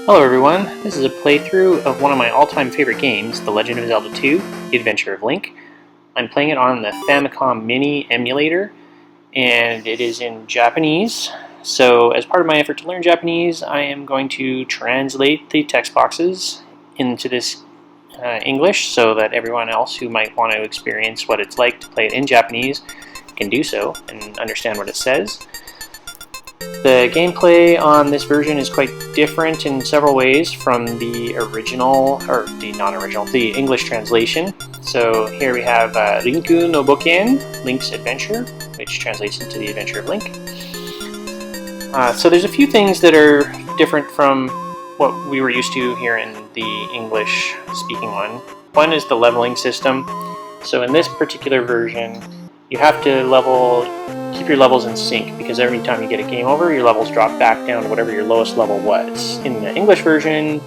Hello everyone, this is a playthrough of one of my all-time favorite games, The Legend of Zelda 2, The Adventure of Link. I'm playing it on the Famicom Mini emulator, and it is in Japanese. So as part of my effort to learn Japanese, I am going to translate the text boxes into this English so that everyone else who might want to experience what it's like to play it in Japanese can do so and understand what it says. The gameplay on this version is quite different in several ways from the original, or the non-original, the English translation. So here we have Rinku no Boken, Link's Adventure, which translates into The Adventure of Link. So there's a few things that are different from what we were used to here in the English-speaking one. One is the leveling system. So in this particular version, you have to keep your levels in sync, because every time you get a game over, your levels drop back down to whatever your lowest level was. In the English version,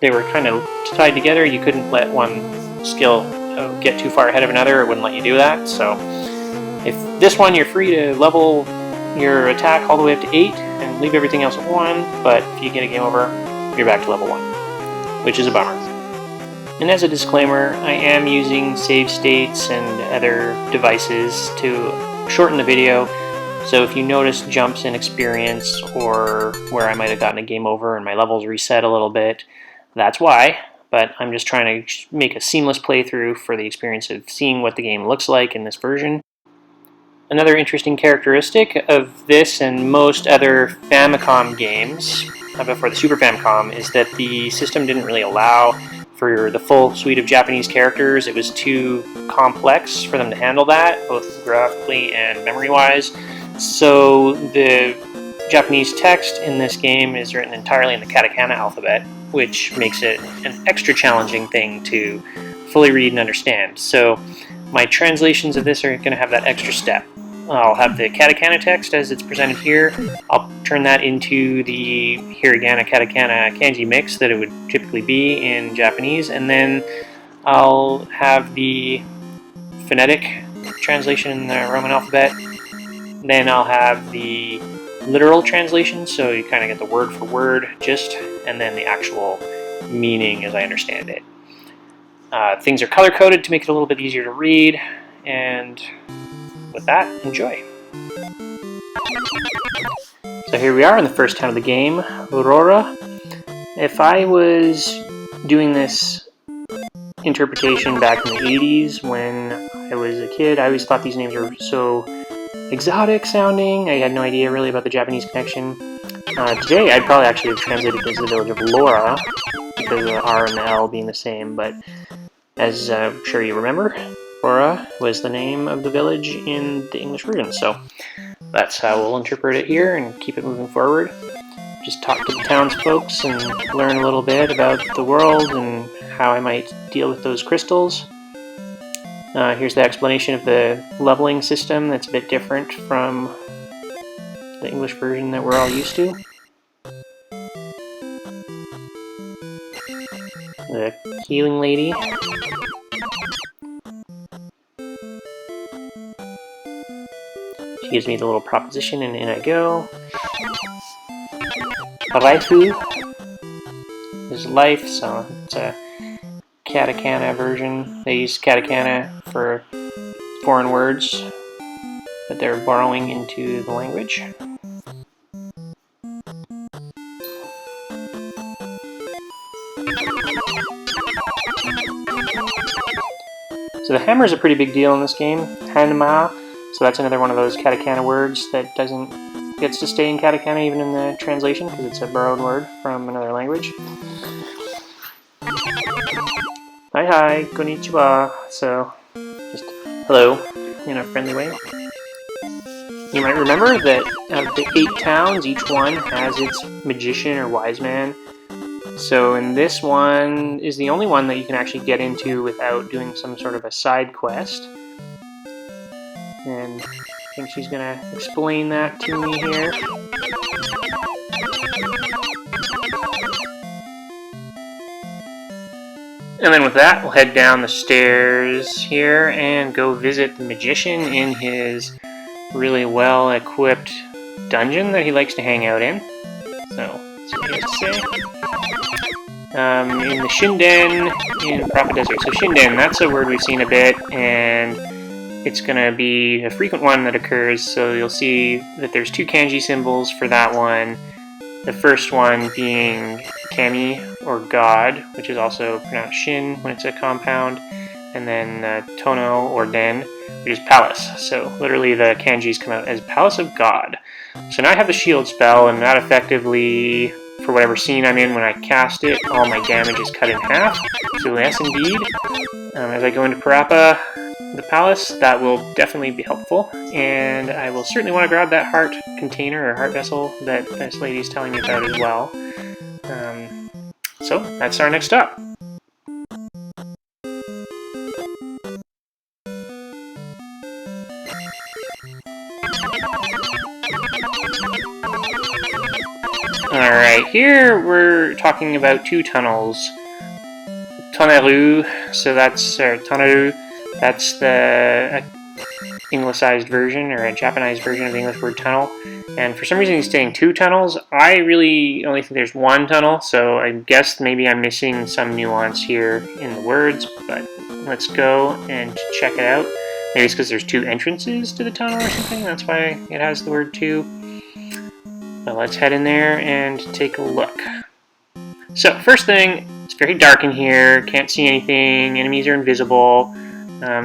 they were kind of tied together. You couldn't let one skill get too far ahead of another. It wouldn't let you do that. So if this one, you're free to level your attack all the way up to 8 and leave everything else at 1, but if you get a game over, you're back to level 1, which is a bummer. And as a disclaimer, I am using save states and other devices to shorten the video, so if you notice jumps in experience or where I might have gotten a game over and my levels reset a little bit, that's why. But I'm just trying to make a seamless playthrough for the experience of seeing what the game looks like in this version. Another interesting characteristic of this and most other Famicom games before the Super Famicom is that the system didn't really allow for the full suite of Japanese characters. It was too complex for them to handle that, both graphically and memory-wise. So the Japanese text in this game is written entirely in the katakana alphabet, which makes it an extra challenging thing to fully read and understand. So my translations of this are going to have that extra step. I'll have the katakana text as it's presented here. I'll turn that into the hiragana katakana kanji mix that it would typically be in Japanese, and then I'll have the phonetic translation in the Roman alphabet. Then I'll have the literal translation, so you kind of get the word for word gist, and then the actual meaning as I understand it. Things are color-coded to make it a little bit easier to read, and with that, enjoy. So here we are in the first town of the game, Aurora. If I was doing this interpretation back in the 80s when I was a kid, I always thought these names were so exotic sounding. I had no idea really about the Japanese connection. Today I'd probably actually have translated this as the village of Laura, because of the R and the L being the same, but as I'm sure you remember, Aurora was the name of the village in the English version, so that's how we'll interpret it here and keep it moving forward. Just talk to the townsfolk and learn a little bit about the world and how I might deal with those crystals. Here's the explanation of the leveling system that's a bit different from the English version that we're all used to. The healing lady. She gives me the little proposition, and in I go. Raifu is life, so it's a katakana version. They use katakana for foreign words that they're borrowing into the language. So the hammer is a pretty big deal in this game. Hanma. So that's another one of those katakana words that gets to stay in katakana even in the translation, because it's a borrowed word from another language. Hi, konnichiwa. So just hello in a friendly way. You might remember that of the 8 towns, each one has its magician or wise man. So in this one is the only one that you can actually get into without doing some sort of a side quest. And I think she's going to explain that to me here. And then with that, we'll head down the stairs here and go visit the magician in his really well-equipped dungeon that he likes to hang out in. So see what he has to say. In the Shinden in Prophet Desert. So Shinden, that's a word we've seen a bit, and it's going to be a frequent one that occurs. So you'll see that there's two kanji symbols for that one. The first one being Kami, or God, which is also pronounced Shin when it's a compound, and then Tono, or Den, which is Palace. So literally the kanjis come out as Palace of God. So now I have the shield spell, and that effectively, for whatever scene I'm in when I cast it, all my damage is cut in half. So yes, indeed. As I go into Parappa, the palace, that will definitely be helpful. And I will certainly want to grab that heart container, or heart vessel, that this lady is telling me about as well. So that's our next stop. Alright, here we're talking about two tunnels. Tonneru, so that's Tonneru, that's the Anglicized version, or a Japanese version of the English word tunnel. And for some reason he's saying two tunnels. I really only think there's one tunnel, so I guess maybe I'm missing some nuance here in the words, but let's go and check it out. Maybe it's because there's two entrances to the tunnel or something, that's why it has the word two. But let's head in there and take a look. So, first thing, it's very dark in here, can't see anything, enemies are invisible.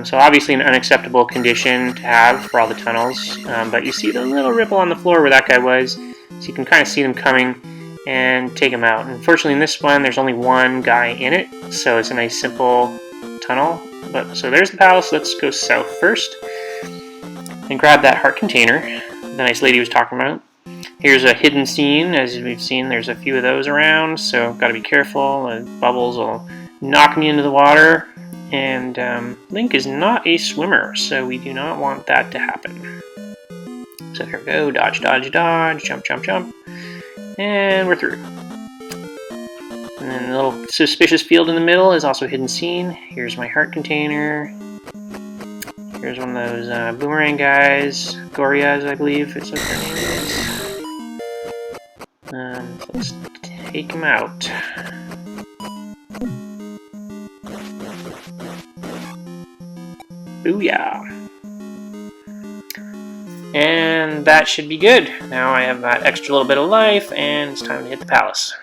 So obviously an unacceptable condition to have for all the tunnels. But you see the little ripple on the floor where that guy was, so you can kind of see them coming and take them out. Unfortunately in this one, there's only one guy in it, so it's a nice simple tunnel. But so there's the palace. Let's go south first and grab that heart container the nice lady was talking about. Here's a hidden scene. As we've seen, there's a few of those around, so got to be careful. The bubbles will knock me into the water, and Link is not a swimmer, so we do not want that to happen. So there we go, dodge, dodge, dodge, jump, jump, jump, and we're through. And then the little suspicious field in the middle is also a hidden scene. Here's my heart container. Here's one of those boomerang guys, Gorias, I believe is what their name is. Let's take him out. Booyah! And that should be good. Now I have that extra little bit of life, and it's time to hit the palace.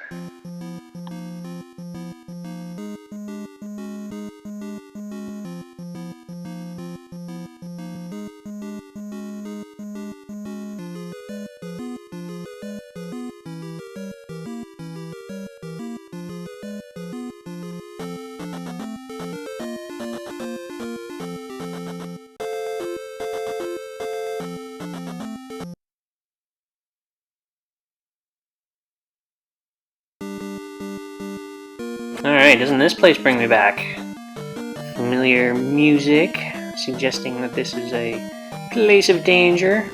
Alright, doesn't this place bring me back? Familiar music, suggesting that this is a place of danger.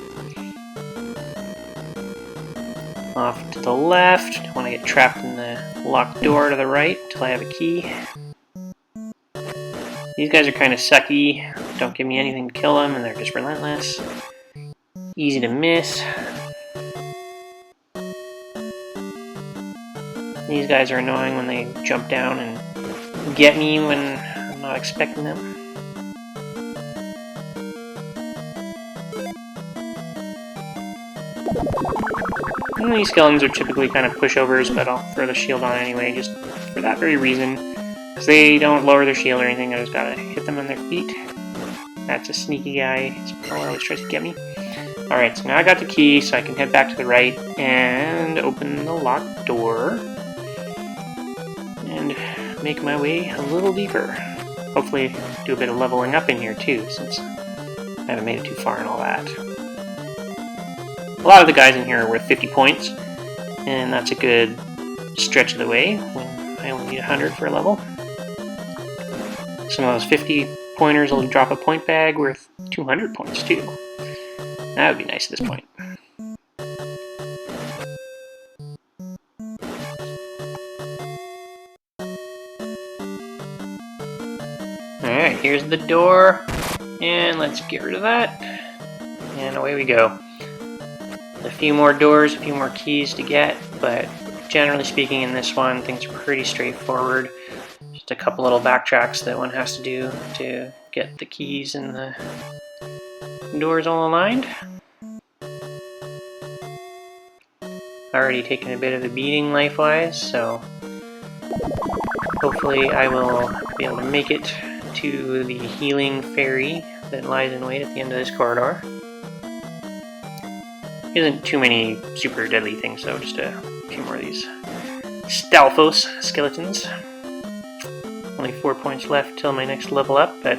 Off to the left, don't want to get trapped in the locked door to the right until I have a key. These guys are kind of sucky, don't give me anything to kill them, and they're just relentless. Easy to miss. These guys are annoying when they jump down and get me when I'm not expecting them. And these skeletons are typically kind of pushovers, but I'll throw the shield on anyway, just for that very reason. Because they don't lower their shield or anything, I just gotta hit them on their feet. That's a sneaky guy, he always tries to get me. Alright, so now I got the key, so I can head back to the right and open the locked door. And make my way a little deeper. Hopefully do a bit of leveling up in here too, since I haven't made it too far and all that. A lot of the guys in here are worth 50 points, and that's a good stretch of the way when I only need 100 for a level. Some of those 50 pointers will drop a point bag worth 200 points too. That would be nice at this point. Alright, here's the door, and let's get rid of that, and away we go. A few more doors, a few more keys to get, but generally speaking in this one, things are pretty straightforward. Just a couple little backtracks that one has to do to get the keys and the doors all aligned. Already taken a bit of a beating life-wise, so hopefully I will be able to make it to the healing fairy that lies in wait at the end of this corridor. Isn't too many super deadly things though, just a few more of these Stalfos skeletons. Only 4 points left till my next level up, but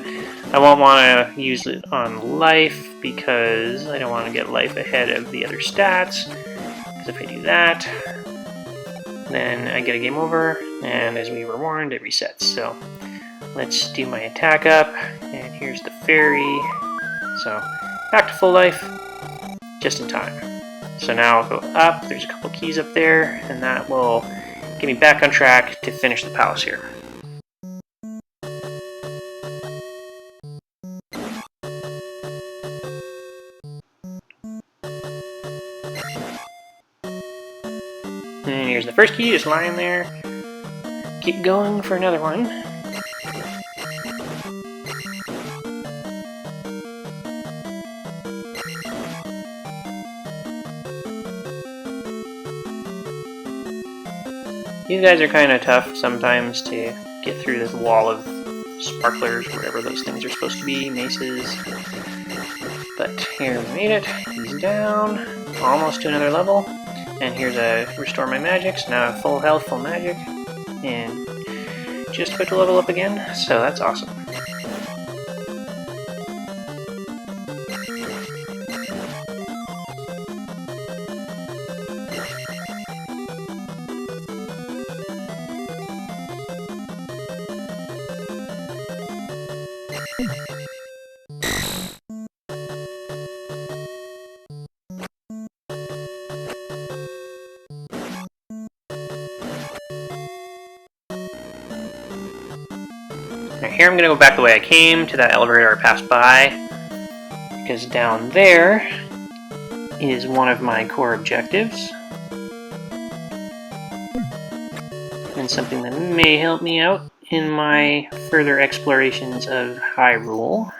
I won't want to use it on life because I don't want to get life ahead of the other stats. Because if I do that, then I get a game over, and as we were warned, it resets. So let's do my attack up, and here's the fairy. So back to full life, just in time. So now I'll go up, there's a couple keys up there, and that will get me back on track to finish the palace here. And here's the first key, just lying there. Keep going for another one. These guys are kind of tough sometimes to get through this wall of sparklers, whatever those things are supposed to be, maces. But here we made it. He's down, almost to another level. And here's a restore my magic, so now I have full health, full magic, and just about to level up again, so that's awesome. Now here I'm going to go back the way I came to that elevator I passed by, because down there is one of my core objectives, and something that may help me out in my further explorations of Hyrule.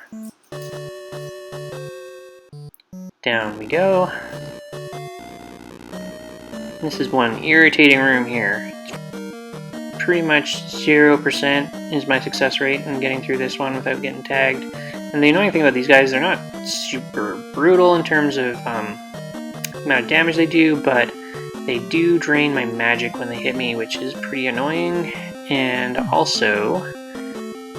Down we go. This is one irritating room here. Pretty much 0% is my success rate in getting through this one without getting tagged. And the annoying thing about these guys, they're not super brutal in terms of amount of damage they do, but they do drain my magic when they hit me, which is pretty annoying. And also,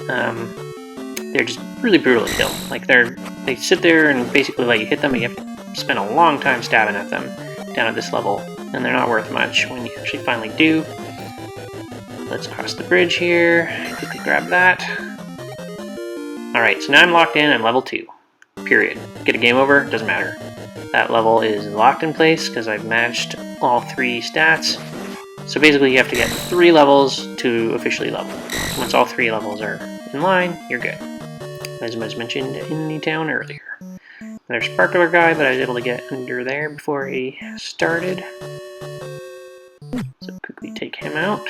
they're just really brutal to kill. Like they sit there and basically let you hit them, and you have to spend a long time stabbing at them down at this level, and they're not worth much when you actually finally do. Let's cross the bridge here, quickly grab that. Alright, so now I'm locked in, I'm level 2. Period. Get a game over, doesn't matter. That level is locked in place because I've matched all 3 stats. So basically you have to get 3 levels to officially level. Once all 3 levels are in line, you're good. As was mentioned in the town earlier. There's Sparkler guy, but I was able to get under there before he started. So quickly take him out.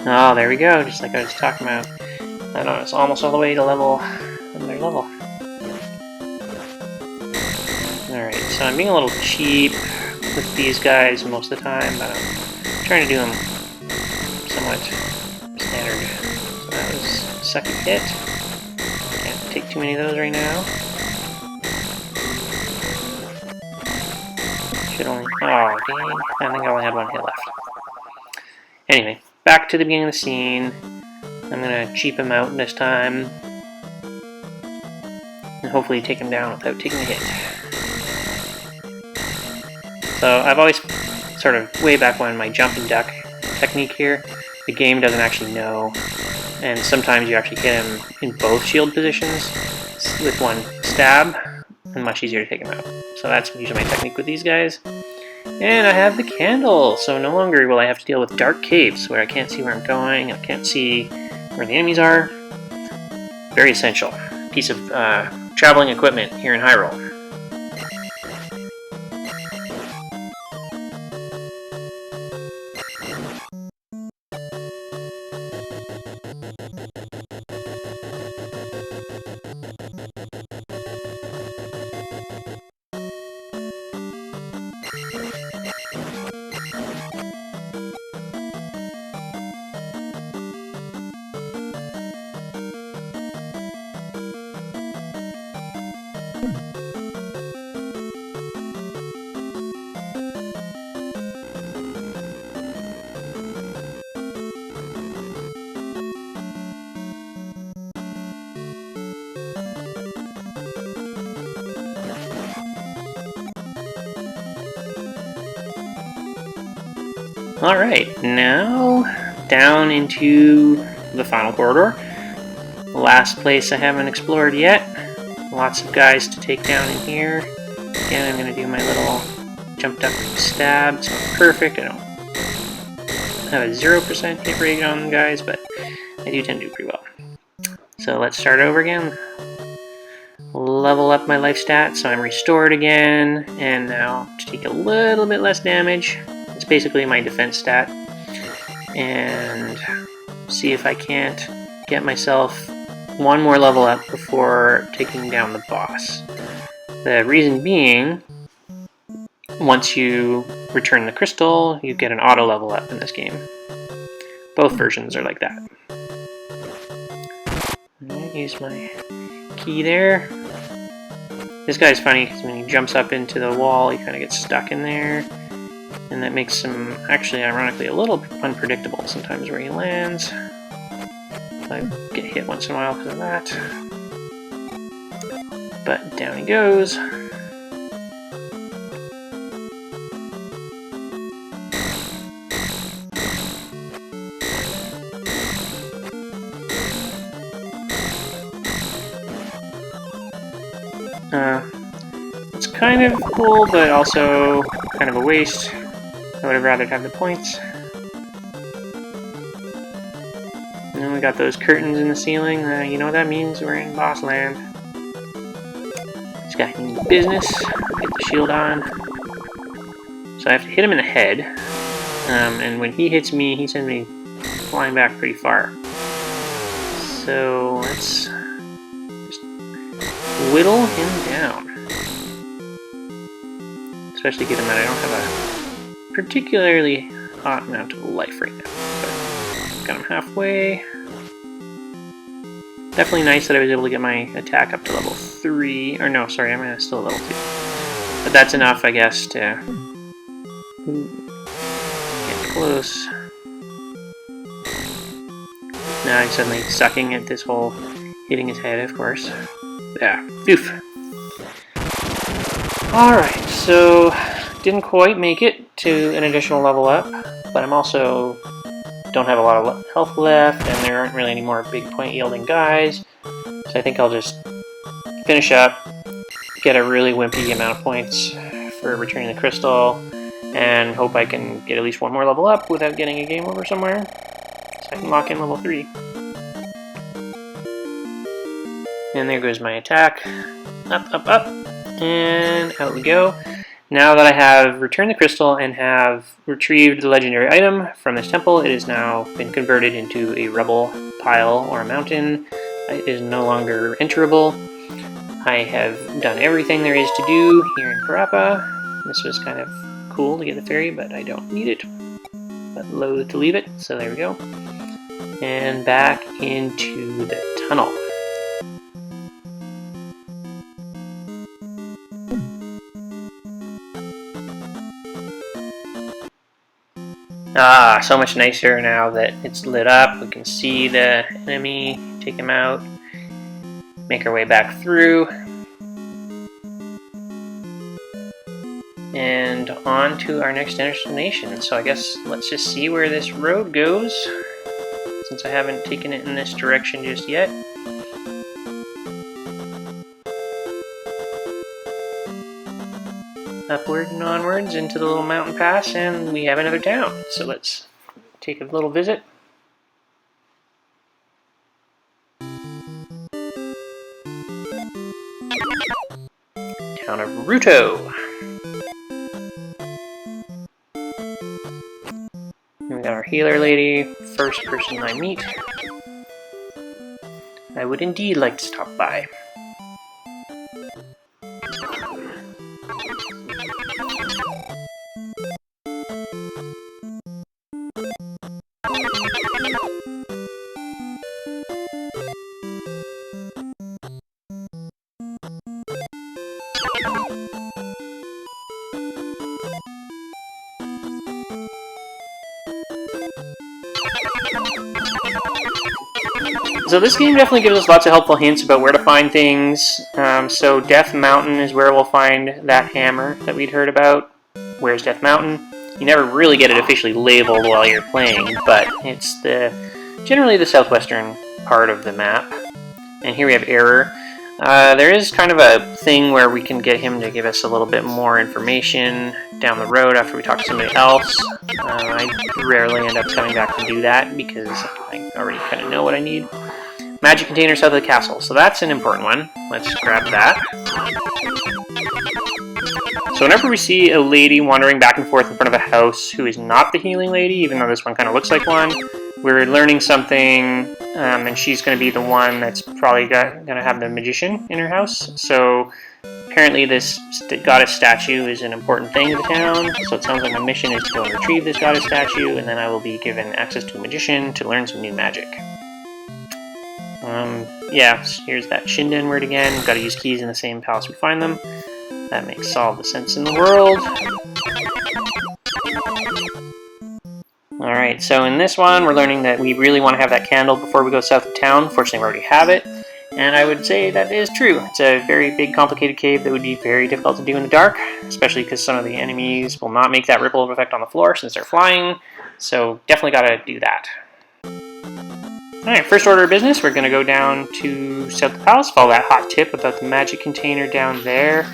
Oh, there we go, just like I was talking about. I know it's almost all the way to another level. Alright, so I'm being a little cheap with these guys most of the time, but I'm trying to do them somewhat standard. So that was second hit. Can't take too many of those right now. Should only... oh, dang. I think I only had 1 hit left. Anyway, back to the beginning of the scene. I'm gonna cheap him out this time. And hopefully take him down without taking a hit. So I've always sort of, way back when, my jump and duck technique here, the game doesn't actually know, and sometimes you actually hit him in both shield positions with 1 stab, and much easier to take him out. So that's usually my technique with these guys. And I have the candle, so no longer will I have to deal with dark caves where I can't see where I'm going, I can't see where the enemies are. Very essential piece of traveling equipment here in Hyrule. Alright, now down into the final corridor. Last place I haven't explored yet. Lots of guys to take down in here. Again, I'm going to do my little jumped up stab. It's not perfect. I don't have a 0% hit rate on them guys, but I do tend to do pretty well. So let's start over again. Level up my life stat, so I'm restored again, and now to take a little bit less damage. It's basically my defense stat, and see if I can't get myself one more level up before taking down the boss. The reason being, once you return the crystal, you get an auto level up in this game. Both versions are like that. Use my key there. This guy's funny because when he jumps up into the wall, he kind of gets stuck in there. And that makes him, actually, ironically, a little unpredictable sometimes where he lands. I get hit once in a while because of that. But down he goes. It's kind of cool, but also kind of a waste. I would have rather have the points. And then we got those curtains in the ceiling. You know what that means? We're in boss land. This guy means business. Get the shield on. So I have to hit him in the head. And when he hits me, he sends me flying back pretty far. So let's just whittle him down. Especially given that I don't have a particularly hot amount of life right now. But got him halfway. Definitely nice that I was able to get my attack up to level 3. Or no, sorry, I'm still at level 2. But that's enough, I guess, to get close. Now I'm suddenly sucking at this whole hitting his head, of course. Yeah, oof. Alright, so didn't quite make it to an additional level up, but I'm also don't have a lot of health left, and there aren't really any more big point yielding guys, so I think I'll just finish up, get a really wimpy amount of points for returning the crystal, and hope I can get at least one more level up without getting a game over somewhere, so I can lock in level 3. And there goes my attack. Up, up, up. And out we go. Now that I have returned the crystal and have retrieved the legendary item from this temple, it has now been converted into a rubble pile or a mountain. It is no longer enterable. I have done everything there is to do here in Parappa. This was kind of cool to get the fairy, but I don't need it. But loath to leave it, so there we go. And back into the tunnel. Ah, so much nicer now that it's lit up. We can see the enemy, take him out, make our way back through, and on to our next destination. So I guess let's just see where this road goes, since I haven't taken it in this direction just yet. upward and onwards into the little mountain pass, and we have another town. So let's take a little visit. Town of Ruto. And we got our healer lady, first person I meet. I would indeed like to stop by. So this game definitely gives us lots of helpful hints about where to find things. So Death Mountain is where we'll find that hammer that we'd heard about. Where's Death Mountain? You never really get it officially labeled while you're playing, but it's generally the southwestern part of the map. And here we have Error. There is kind of a thing where we can get him to give us a little bit more information down the road after we talk to somebody else. I rarely end up coming back to do that because I already kind of know what I need. Magic container south of the castle, so that's an important one. Let's grab that. So whenever we see a lady wandering back and forth in front of a house who is not the healing lady, even though this one kind of looks like one, we're learning something, and she's going to be the one that's probably going to have the magician in her house. So apparently this goddess statue is an important thing in the town, so it sounds like my mission is to go and retrieve this goddess statue, and then I will be given access to a magician to learn some new magic. Yeah, so here's that Shinden word again. We've got to use keys in the same palace we find them. That makes all the sense in the world. Alright, so in this one, we're learning that we really want to have that candle before we go south of town. Fortunately, we already have it. And I would say that is true. It's a very big, complicated cave that would be very difficult to do in the dark, especially because some of the enemies will not make that ripple effect on the floor since they're flying. So definitely got to do that. Alright, first order of business, we're going to go down to south of the palace, follow that hot tip about the magic container down there.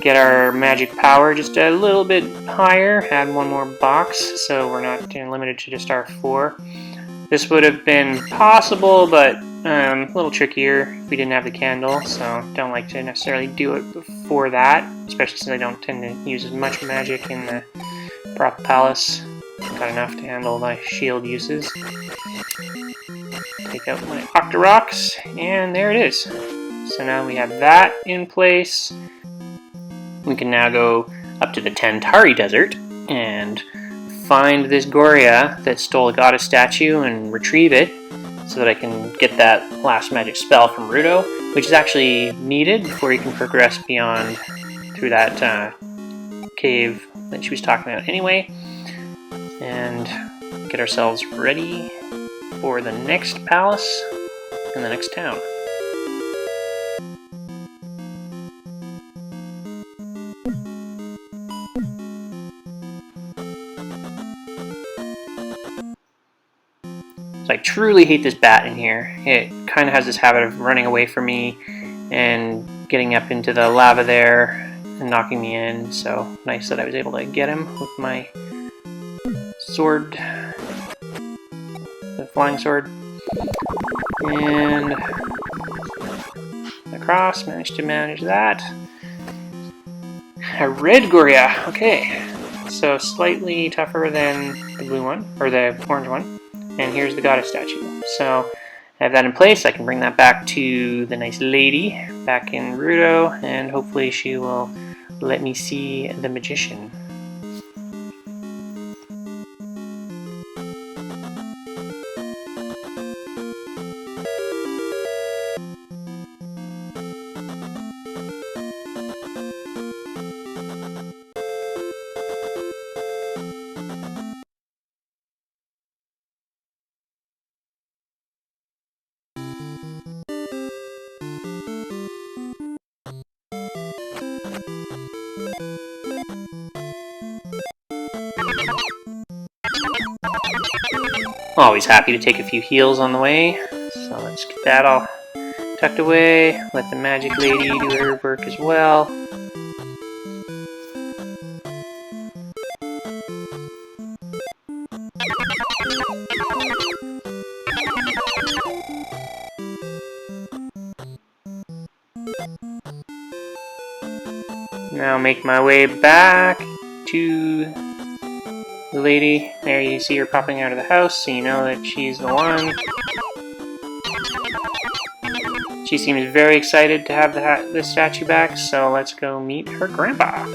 Get our magic power just a little bit higher, add one more box, so we're not limited to just our 4. This would have been possible, but a little trickier if we didn't have the candle, so don't like to necessarily do it before that, especially since I don't tend to use as much magic in the Broth Palace. Got enough to handle my shield uses. Take out my Octoroks, and there it is. So now we have that in place. We can now go up to the Tantari Desert and find this Goria that stole a goddess statue and retrieve it so that I can get that last magic spell from Ruto, which is actually needed before you can progress beyond through that cave that she was talking about anyway, and get ourselves ready for the next palace and the next town. I truly hate this bat in here. It kind of has this habit of running away from me and getting up into the lava there and knocking me in, so nice that I was able to get him with my sword, the flying sword. And across, managed to manage that. A red Goria, okay. So slightly tougher than the blue one, or the orange one. And here's the goddess statue. So I have that in place. I can bring that back to the nice lady back in Ruto, and hopefully she will let me see the magician. Always happy to take a few heals on the way, so let's get that all tucked away. Let the magic lady do her work as well. Now make my way back to the lady. There you see her popping out of the house, so you know that she's the one. She seems very excited to have the statue back, so let's go meet her grandpa.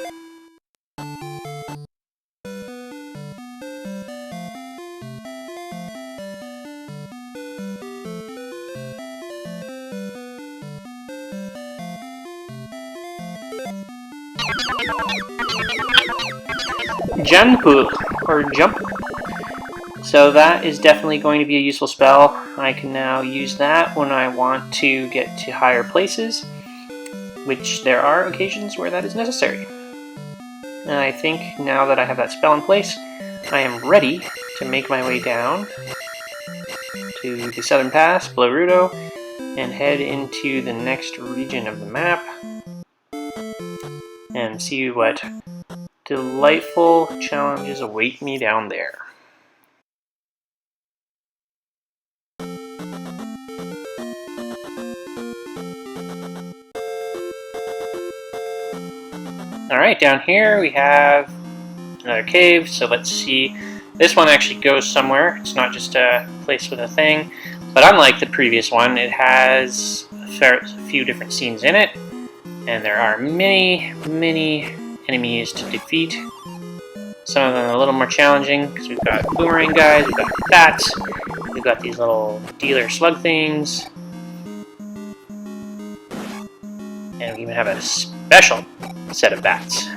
Janpu, or jump. So that is definitely going to be a useful spell. I can now use that when I want to get to higher places, which there are occasions where that is necessary. And I think now that I have that spell in place, I am ready to make my way down to the southern pass, Blaruto, and head into the next region of the map and see what delightful challenges await me down there. Alright, down here we have another cave, so let's see. This one actually goes somewhere. It's not just a place with a thing, but unlike the previous one, it has a few different scenes in it, and there are many enemies to defeat. Some of them are a little more challenging, because we've got boomerang guys, we've got bats, we've got these little dealer slug things, and we even have a special set of bats.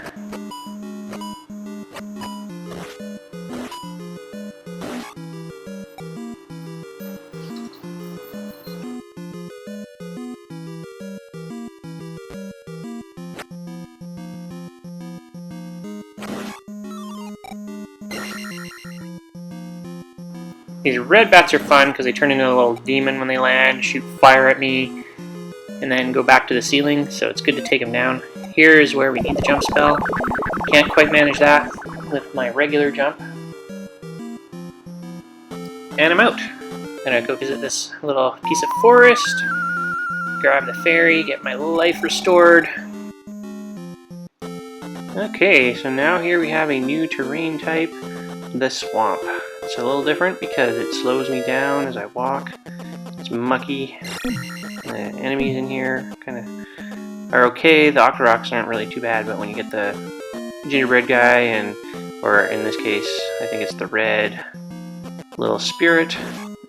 These red bats are fun because they turn into a little demon when they land, shoot fire at me, and then go back to the ceiling, so it's good to take them down. Here is where we need the jump spell. Can't quite manage that with my regular jump. And I'm out. Gonna go visit this little piece of forest, grab the fairy, get my life restored. Okay, so now here we have a new terrain type, the swamp. It's a little different because it slows me down as I walk. It's mucky. The enemies in here kind of are okay. The Octoroks aren't really too bad, but when you get the gingerbread guy, or in this case, I think it's the red little spirit,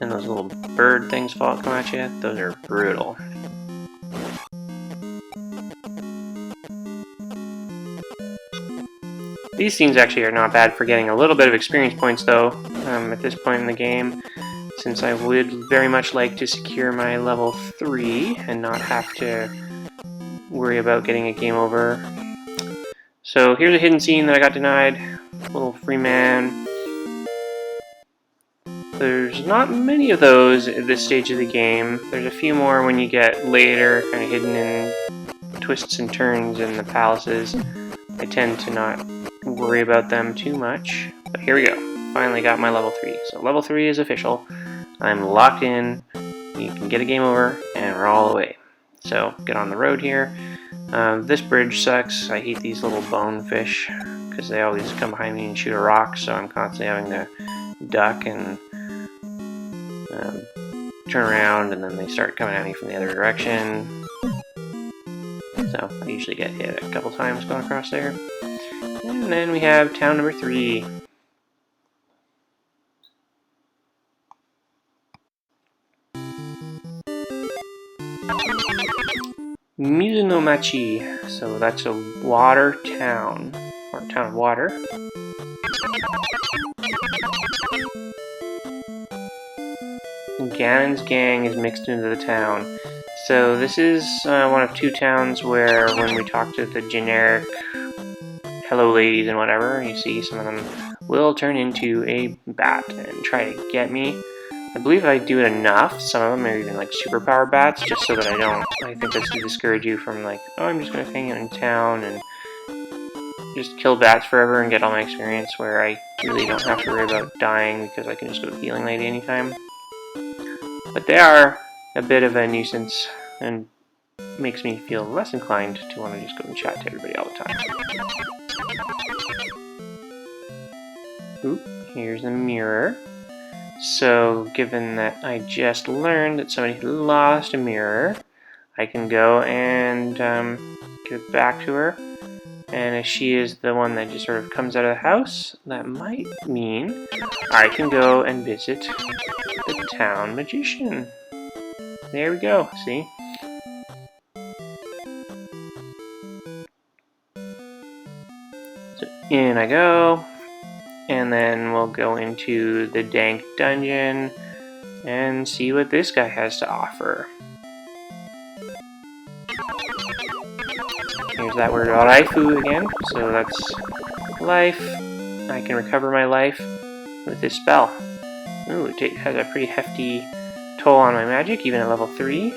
and those little bird things come at you, those are brutal. These scenes actually are not bad for getting a little bit of experience points, though, at this point in the game, since I would very much like to secure my level 3 and not have to worry about getting a game over. So here's a hidden scene that I got denied. Little free man. There's not many of those at this stage of the game. There's a few more when you get later, kind of hidden in twists and turns in the palaces. I tend to not worry about them too much. But here we go. Finally got my level 3. So level 3 is official. I'm locked in. You can get a game over, and we're all the way. So get on the road here. This bridge sucks. I hate these little bonefish because they always come behind me and shoot a rock, so I'm constantly having to duck and turn around, and then they start coming at me from the other direction. So I usually get hit a couple times going across there. And then we have town number 3. Mizunomachi. So that's a water town, or town of water. Ganon's gang is mixed into the town. So this is one of 2 towns where when we talk to the generic hello ladies and whatever, you see some of them will turn into a bat and try to get me. I believe I do it enough, some of them are even like superpower bats, just so that I think that's to discourage you from like, oh, I'm just going to hang out in town and just kill bats forever and get all my experience, where I really don't have to worry about dying because I can just go to Healing Lady anytime. But they are a bit of a nuisance, and makes me feel less inclined to want to just go and chat to everybody all the time. Oop, here's a mirror. So, given that I just learned that somebody had lost a mirror, I can go and give it back to her. And if she is the one that just sort of comes out of the house, that might mean I can go and visit the town magician. There we go, see? So in I go, and then we'll go into the dank dungeon and see what this guy has to offer. Here's that word raifu again, so that's life. I can recover my life with this spell. Ooh, it has a pretty hefty toll on my magic, even at level 3.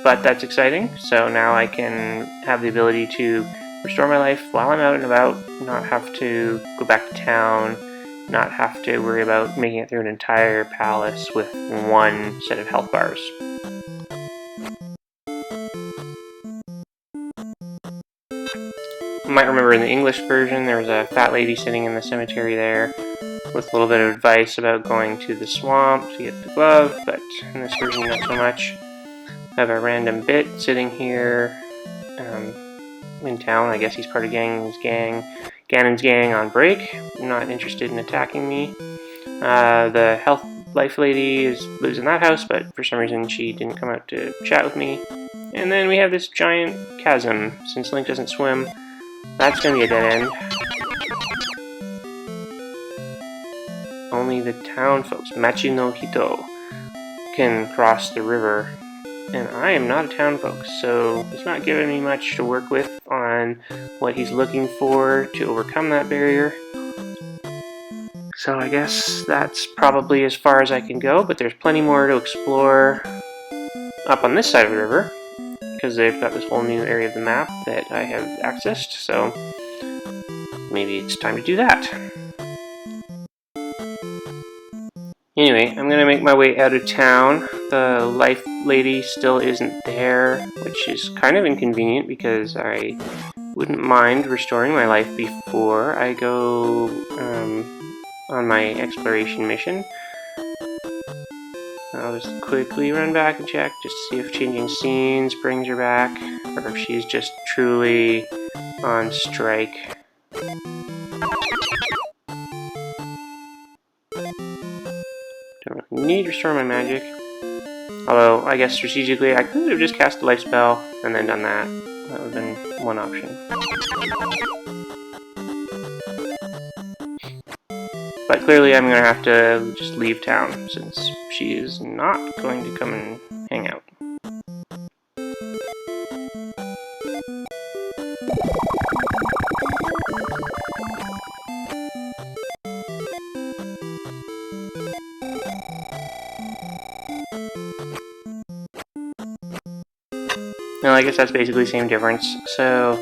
But that's exciting, so now I can have the ability to restore my life while I'm out and about, not have to go back to town, not have to worry about making it through an entire palace with one set of health bars. You might remember in the English version there was a fat lady sitting in the cemetery there with a little bit of advice about going to the swamp to get the glove, but in this version not so much. I have a random bit sitting here in town. I guess he's part of Ganon's gang on break. Not interested in attacking me. The health life lady lives in that house, but for some reason she didn't come out to chat with me. And then we have this giant chasm. Since Link doesn't swim, that's going to be a dead end. Only the town folks, Machi no Hito, can cross the river. And I am not a town folk, so he's not giving me much to work with on what he's looking for to overcome that barrier. So I guess that's probably as far as I can go, but there's plenty more to explore up on this side of the river, because they've got this whole new area of the map that I have accessed, so maybe it's time to do that. Anyway, I'm going to make my way out of town. The life lady still isn't there, which is kind of inconvenient because I wouldn't mind restoring my life before I go on my exploration mission. I'll just quickly run back and check just to see if changing scenes brings her back, or if she's just truly on strike. Don't really need to restore my magic. Although, I guess strategically, I could have just cast a life spell and then done that. That would have been one option. But clearly I'm going to have to just leave town, since she is not going to come and hang out. Well, I guess that's basically the same difference. So,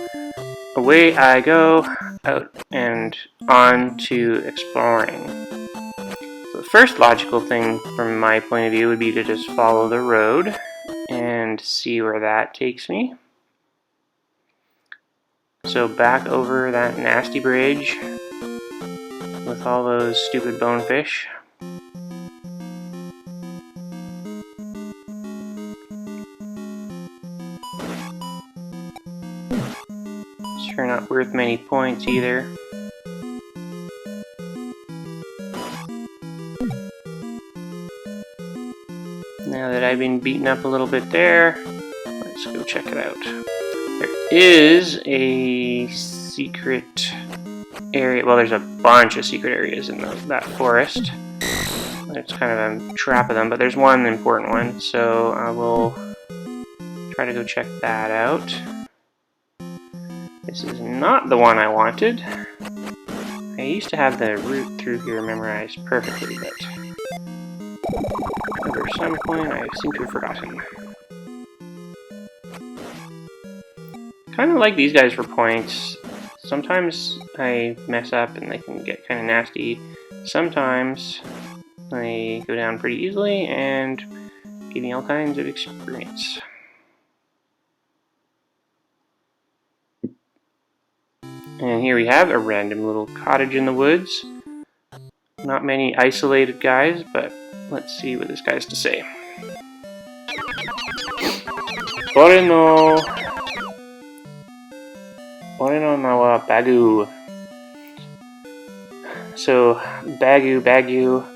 away I go, out and on to exploring. So the first logical thing from my point of view would be to just follow the road and see where that takes me. So back over that nasty bridge with all those stupid bonefish. Sure not worth many points either. Now that I've been beaten up a little bit there, let's go check it out. There is a secret area. Well, there's a bunch of secret areas in that forest. It's kind of a trap of them, but there's one important one, so I will try to go check that out. This is not the one I wanted. I used to have the route through here memorized perfectly, but over some point I seem to have forgotten. Kind of like these guys for points. Sometimes I mess up and they can get kind of nasty. Sometimes they go down pretty easily and give me all kinds of experience. And here we have a random little cottage in the woods. Not many isolated guys, but let's see what this guy has to say. Oreno nawa Bagu. So, Bagu,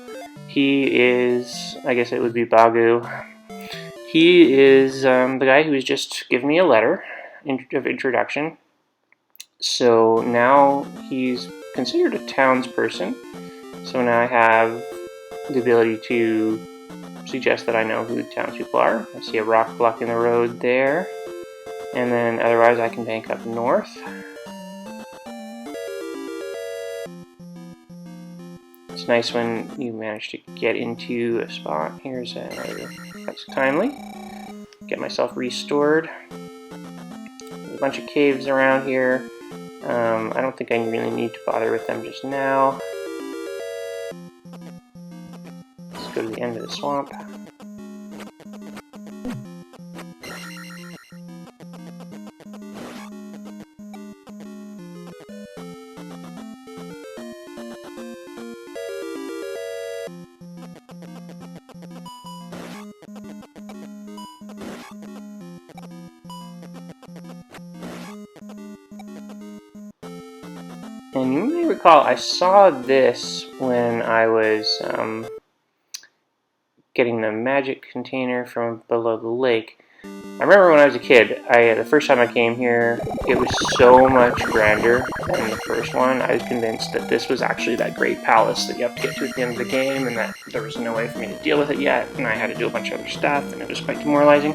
he is, I guess it would be Bagu. He is the guy who's just given me a letter of introduction. So now he's considered a townsperson. So now I have the ability to suggest that I know who the townspeople are. I see a rock blocking the road there. And then otherwise I can bank up north. It's nice when you manage to get into a spot. Here's another, that's timely. Get myself restored. There's a bunch of caves around here. I don't think I really need to bother with them just now. Let's go to the end of the swamp. And you may recall, I saw this when I was getting the magic container from below the lake. I remember when I was a kid, the first time I came here, it was so much grander than the first one. I was convinced that this was actually that great palace that you have to get to at the end of the game, and that there was no way for me to deal with it yet, and I had to do a bunch of other stuff, and it was quite demoralizing.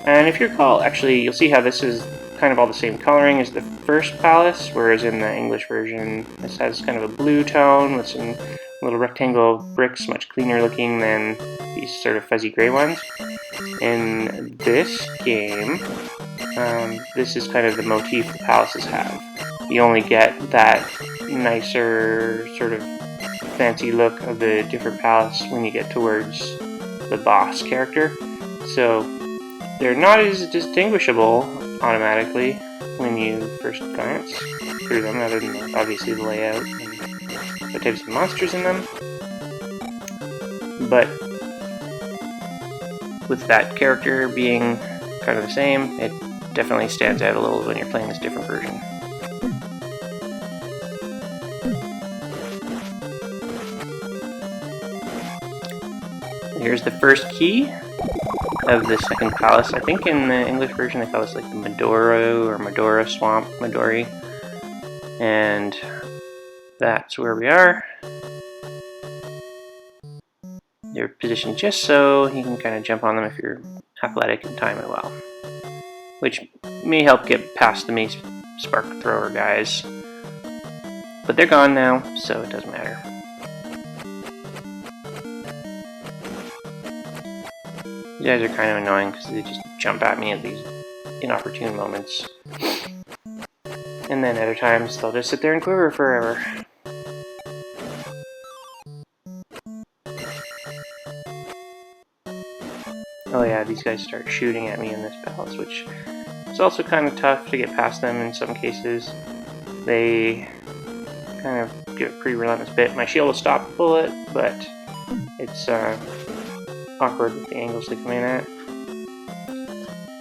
And if you recall, actually, you'll see how this is kind of all the same coloring as the first palace, whereas in the English version this has kind of a blue tone with some little rectangle bricks, much cleaner looking than these sort of fuzzy gray ones. In this game, this is kind of the motif the palaces have. You only get that nicer sort of fancy look of the different palace when you get towards the boss character. So they're not as distinguishable automatically when you first glance through them, other than obviously the layout and what types of monsters in them. But with that character being kind of the same, it definitely stands out a little when you're playing this different version. Here's the first key of the second palace. I think in the English version they call this like the Medoro or Medora Swamp, Midori. And that's where we are. They're positioned just so you can kind of jump on them if you're athletic and time it well. Which may help get past the mace spark thrower guys. But they're gone now, so it doesn't matter. These guys are kind of annoying because they just jump at me at these inopportune moments. And then other times they'll just sit there and quiver forever. Oh yeah, these guys start shooting at me in this palace, which is also kind of tough to get past them in some cases. They kind of give a pretty relentless bit. My shield will stop a bullet, but it's awkward with the angles they come in at.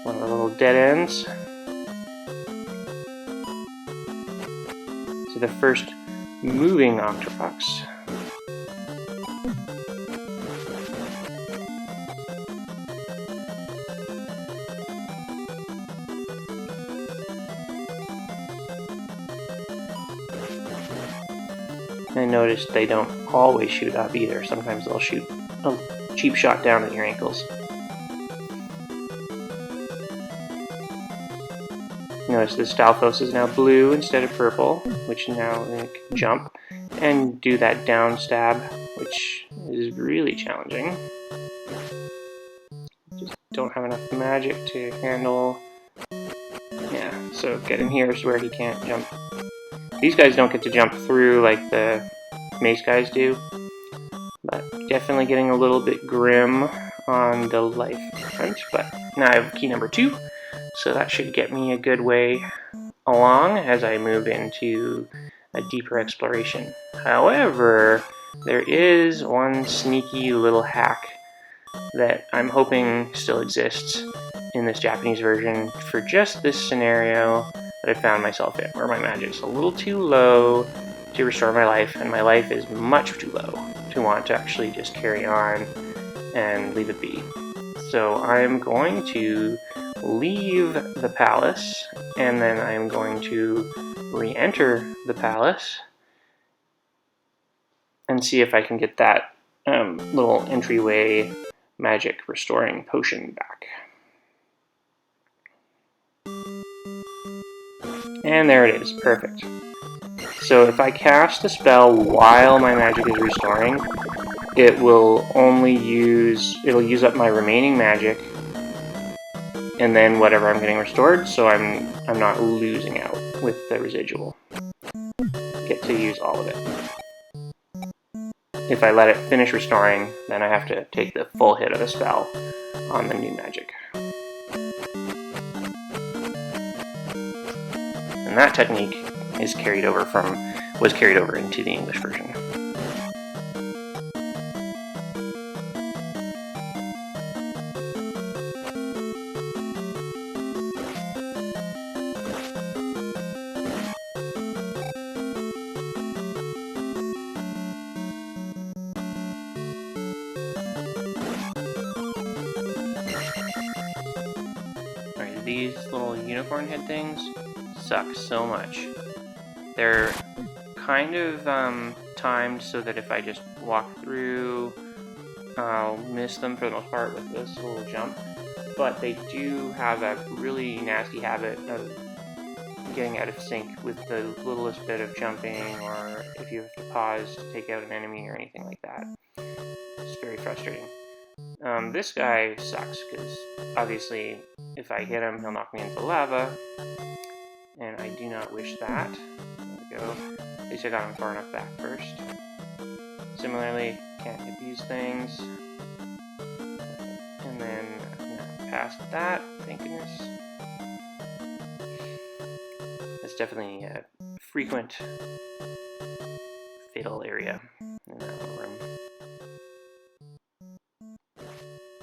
One of the little dead ends. So the first moving Octoroks. I noticed they don't always shoot up either. Sometimes they'll shoot a cheap shot down at your ankles. Notice the Stalfos is now blue instead of purple, which now can jump and do that down stab, which is really challenging. Just don't have enough magic to handle. Yeah, so get in here is where he can't jump. These guys don't get to jump through like the mace guys do, but definitely getting a little bit grim on the life front. But now I have key number 2, so that should get me a good way along as I move into a deeper exploration. However, there is one sneaky little hack that I'm hoping still exists in this Japanese version for just this scenario that I found myself in, where my magic's a little too low to restore my life, and my life is much too low to want to actually just carry on and leave it be. So I'm going to leave the palace, and then I'm going to re-enter the palace and see if I can get that little entryway magic restoring potion back. And there it is, perfect. So if I cast a spell while my magic is restoring, it'll use up my remaining magic, and then whatever I'm getting restored, so I'm not losing out with the residual. Get to use all of it. If I let it finish restoring, then I have to take the full hit of the spell on the new magic. And that technique was carried over into the English version. Alright, these little unicorn head things suck so much. They're kind of timed so that if I just walk through, I'll miss them for the most part with this little jump, but they do have a really nasty habit of getting out of sync with the littlest bit of jumping, or if you have to pause to take out an enemy or anything like that. It's very frustrating. This guy sucks because obviously if I hit him, he'll knock me into lava, and I do not wish that. There we go. At least I got him far enough back first. Similarly, can't hit these things. And then past that, thank goodness. It's definitely a frequent fatal area in that little room.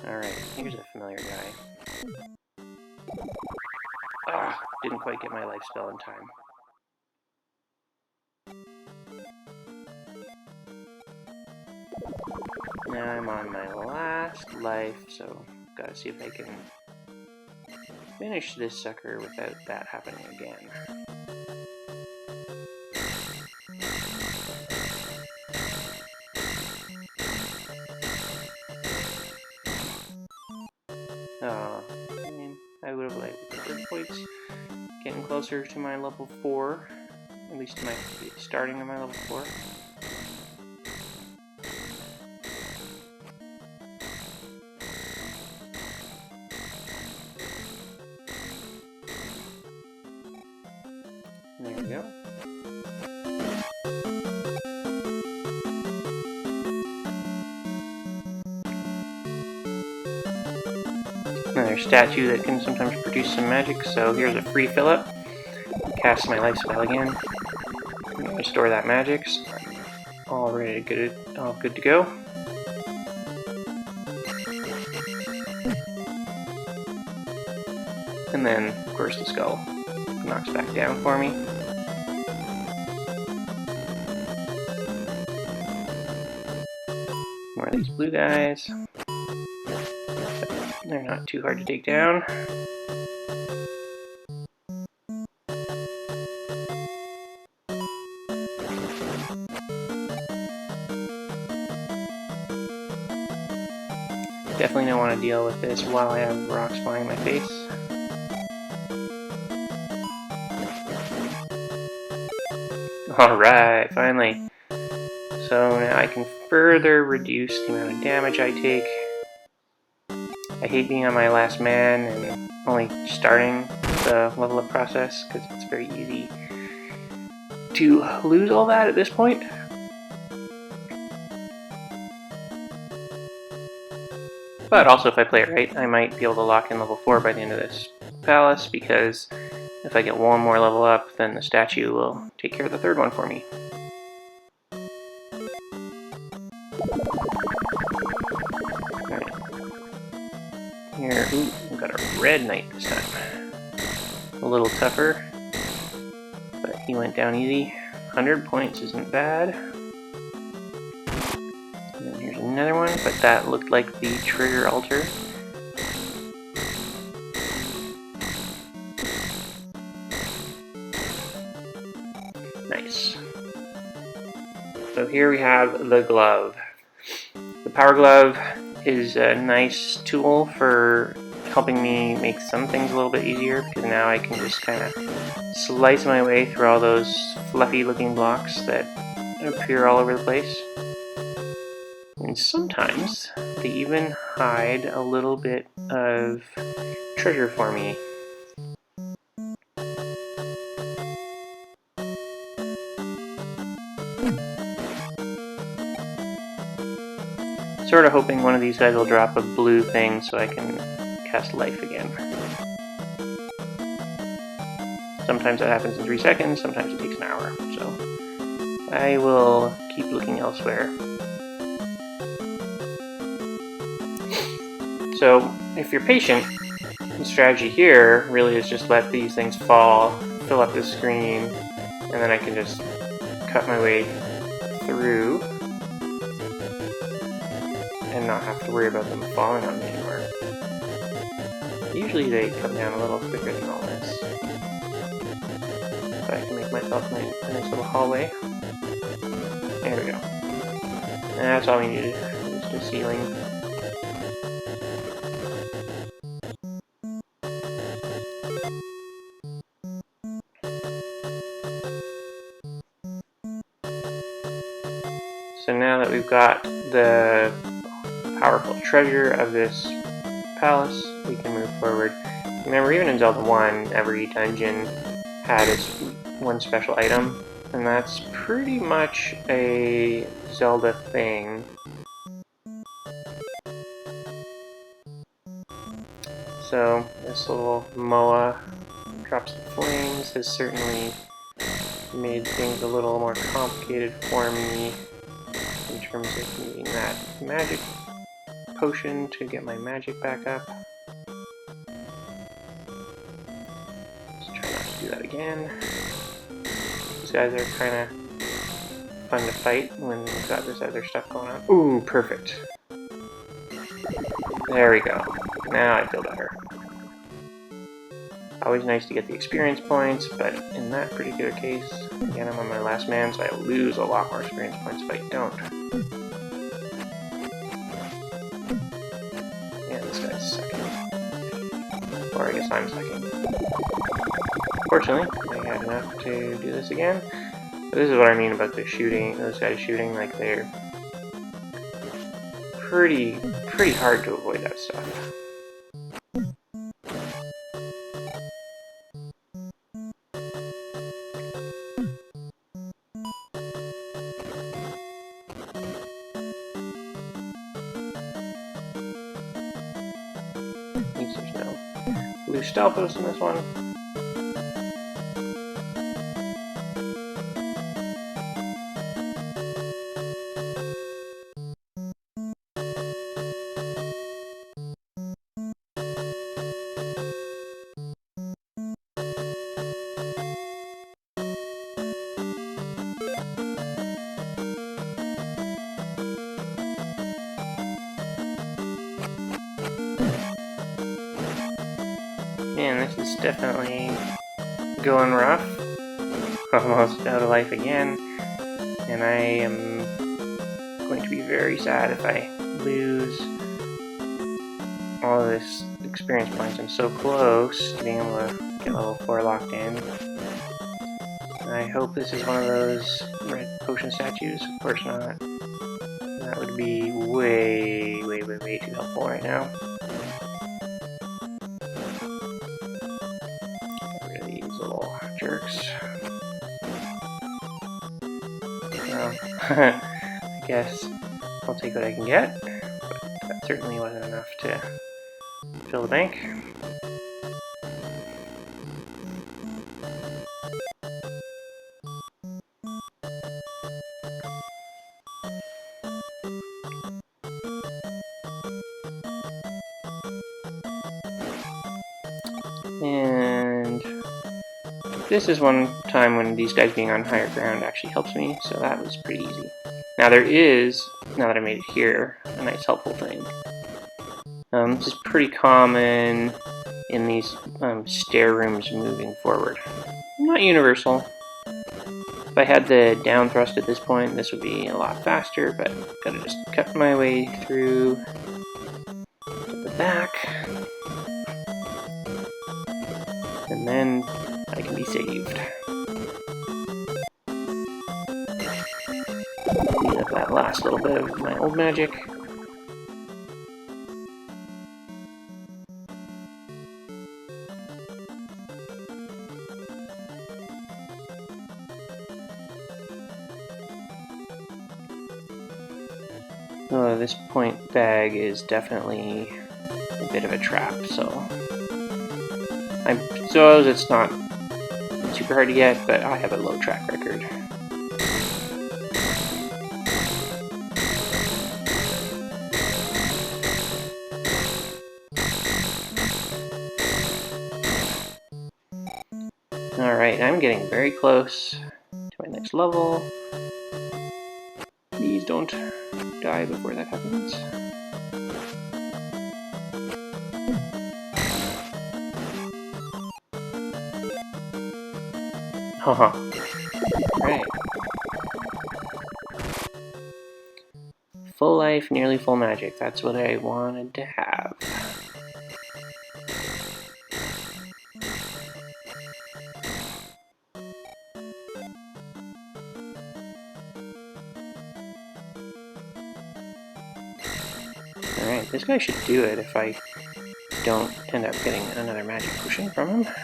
Alright, here's a familiar guy. Ah, didn't quite get my life spell in time. Now I'm on my last life, so gotta see if I can finish this sucker without that happening again. I would have liked the bird points getting closer to my level 4, at least to my starting of my level 4. There we go. Another statue that can sometimes produce some magic, so here's a free fill-up. Cast my life spell again. I'm going to restore that magic, so I'm all good to go. And then, of course, the skull knocks back down for me. More of these blue guys. They're not too hard to take down. Definitely don't want to deal with this while I have rocks flying in my face. Alright, finally. So now I can further reduce the amount of damage I take. I hate being on my last man and only starting the level up process because it's very easy to lose all that at this point. But also if I play it right, I might be able to lock in level 4 by the end of this palace because If I get one more level up, then the statue will take care of the third one for me. Alright. Here, ooh, we've got a red knight this time. A little tougher, but he went down easy. 100 points isn't bad. And then here's another one, but that looked like the trigger altar. Nice. So here we have the glove. The power glove is a nice tool for helping me make some things a little bit easier, because now I can just kind of slice my way through all those fluffy looking blocks that appear all over the place. And sometimes they even hide a little bit of treasure for me. Sort of hoping one of these guys will drop a blue thing so I can cast life again. Sometimes that happens in 3 seconds, sometimes it takes an hour, so I will keep looking elsewhere. So if you're patient, the strategy here really is just let these things fall, fill up the screen, and then I can just cut my way through and not have to worry about them falling on me anymore. Usually they come down a little quicker than all this. So I can make myself a nice little hallway. There we go. And that's all we needed, just a ceiling. So now that we've got the powerful treasure of this palace, we can move forward. Remember, even in Zelda 1, every dungeon had its one special item, and that's pretty much a Zelda thing. So this little Moa drops the flames has certainly made things a little more complicated for me in terms of needing that magic potion to get my magic back up. Let's try not to do that again. These guys are kind of fun to fight when we've got this other stuff going on. Ooh, perfect. There we go. Now I feel better. Always nice to get the experience points, but in that particular case, again, I'm on my last man, so I lose a lot more experience points if I don't. Yeah, this guy's sucking. Or I guess I'm sucking. Fortunately, I had enough to do this again. But this is what I mean about the shooting, those guys shooting, like they're pretty hard to avoid that stuff. At least there's no blue stalpos in this one. Man, this is definitely going rough. Almost out of life again. And I am going to be very sad if I lose all of this experience points. I'm so close to being able to get level 4 locked in. I hope this is one of those red potion statues. Of course not. That would be way too helpful right now. Jerks. Well, I guess I'll take what I can get, but that certainly wasn't enough to fill the bank. this is one time when these guys being on higher ground actually helps me, so that was pretty easy. Now there is, now that I made it here, a nice helpful thing. This is pretty common in these stair rooms moving forward. Not universal. If I had the down thrust at this point, this would be a lot faster, but gotta just cut my way through to the back. And then I can be saved. Clean up that last little bit of my old magic. Oh, this point bag is definitely a bit of a trap, so I suppose it's not super hard to get, but I have a low track record. Alright, I'm getting very close to my next level. Please don't die before that happens. Haha. Right. Full life, nearly full magic. That's what I wanted to have. Alright, this guy should do it if I don't end up getting another magic potion from him.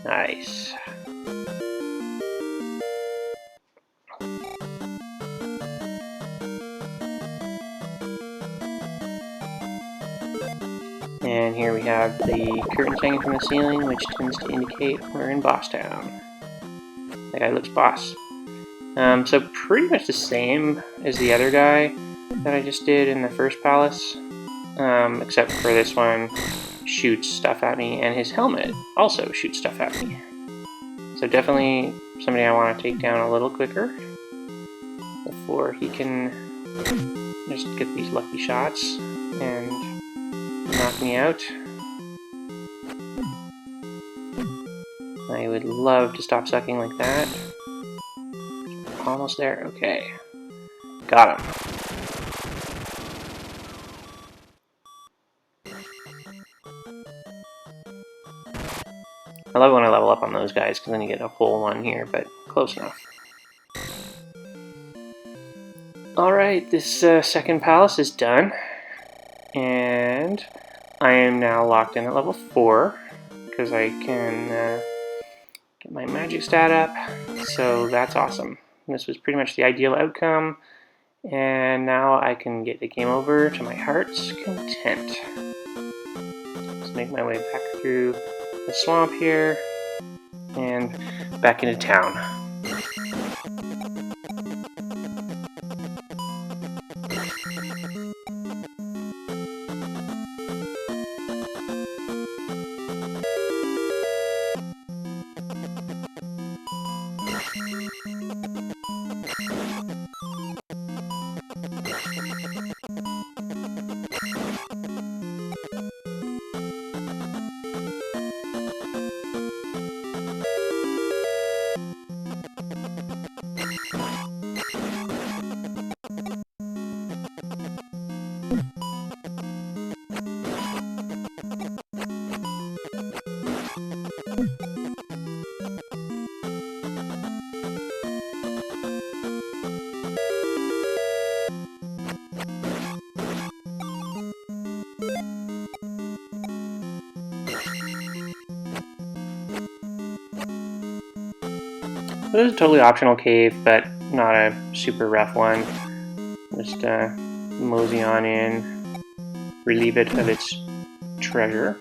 Nice. And here we have the curtains hanging from the ceiling, which tends to indicate we're in Boss Town. That guy looks boss. So pretty much the same as the other guy that I just did in the first palace, except for this one shoots stuff at me, and his helmet also shoots stuff at me. So definitely somebody I want to take down a little quicker before he can just get these lucky shots and knock me out. I would love to stop sucking like that. Almost there. Okay. Got him. I love when I level up on those guys, because then you get a whole one here, but close enough. Alright, this second palace is done. And I am now locked in at level 4, because I can get my magic stat up, so that's awesome. This was pretty much the ideal outcome, and now I can get the game over to my heart's content. Let's make my way back through the swamp here, and back into town. So this is a totally optional cave, but not a super rough one. Just mosey on in, relieve it of its treasure.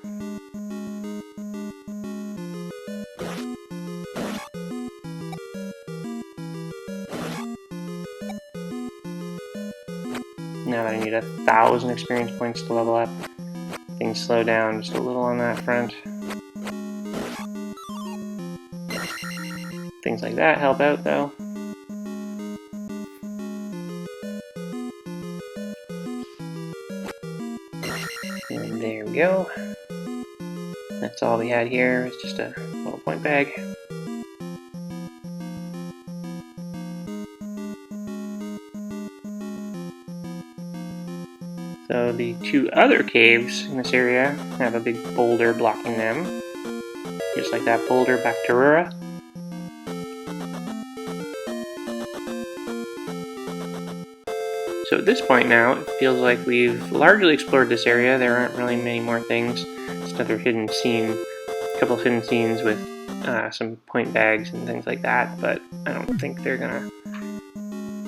Now that I need 1,000 experience points to level up, things slow down just a little on that front. Things like that help out though. And there we go. That's all we had here, it's just a little point bag. So the two other caves in this area have a big boulder blocking them, just like that boulder back to Rura. So at this point now, it feels like we've largely explored this area. There aren't really many more things. Just another hidden scene, a couple of hidden scenes with some point bags and things like that, but I don't think they're gonna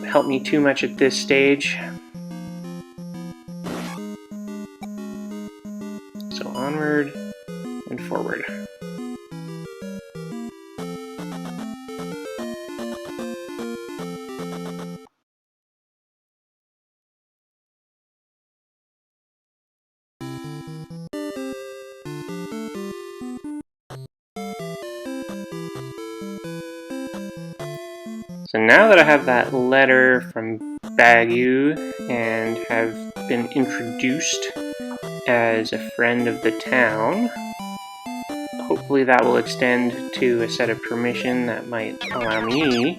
help me too much at this stage. So onward and forward. So now that I have that letter from Bagu and have been introduced as a friend of the town, hopefully that will extend to a set of permission that might allow me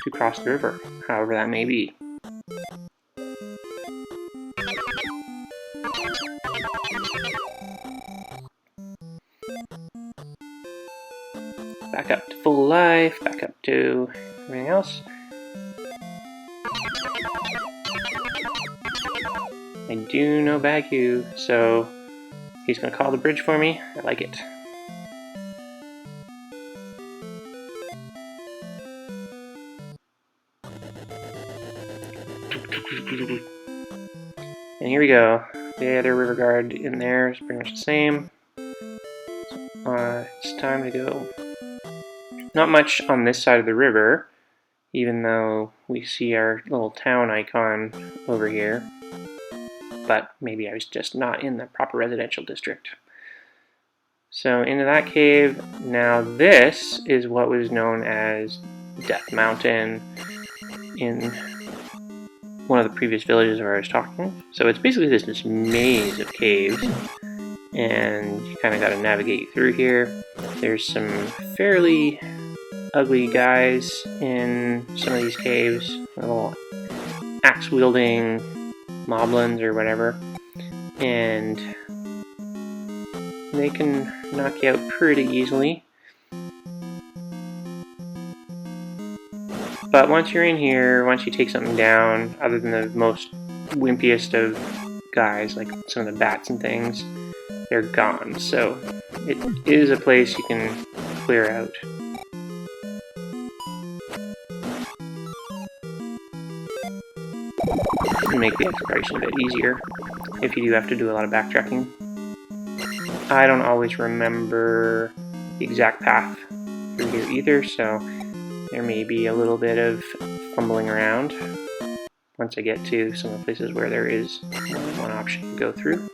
to cross the river, however that may be. Back up to full life, back up to everything else. I do know Bagu, so he's going to call the bridge for me. I like it. And here we go. The other river guard in there is pretty much the same. It's time to go. Not much on this side of the river, even though we see our little town icon over here. But maybe I was just not in the proper residential district. So into that cave. Now this is what was known as Death Mountain in one of the previous villages where I was talking. So it's basically this maze of caves, and you kind of got to navigate through here. There's some fairly ugly guys in some of these caves, little axe-wielding moblins or whatever, and they can knock you out pretty easily. But once you're in here, once you take something down, other than the most wimpiest of guys, like some of the bats and things, they're gone. So it is a place you can clear out. And make the exploration a bit easier if you do have to do a lot of backtracking. I don't always remember the exact path through here either, so there may be a little bit of fumbling around once I get to some of the places where there is one option to go through.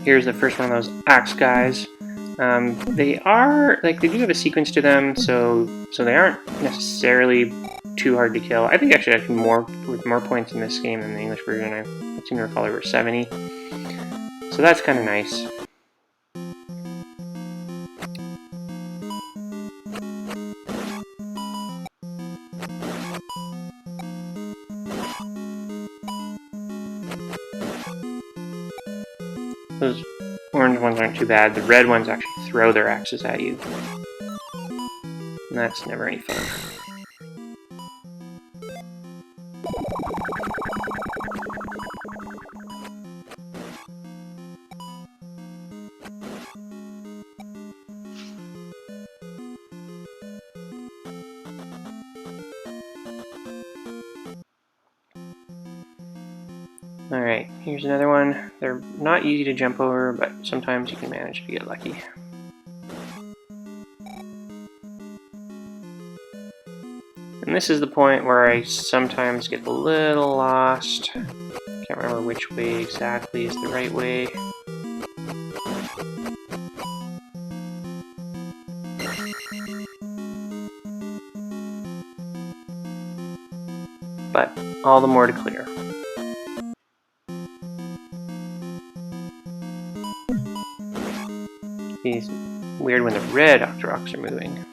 Here's the first one of those axe guys. They do have a sequence to them, so they aren't necessarily too hard to kill. I think actually I can with more points in this game than the English version. I seem to recall there were 70. So that's kind of nice. Those orange ones aren't too bad. The red ones actually throw their axes at you. And that's never any fun. Alright, here's another one. They're not easy to jump over, but sometimes you can manage to get lucky. And this is the point where I sometimes get a little lost. Can't remember which way exactly is the right way. But all the more to clear. It's weird when the red Octoroks are moving.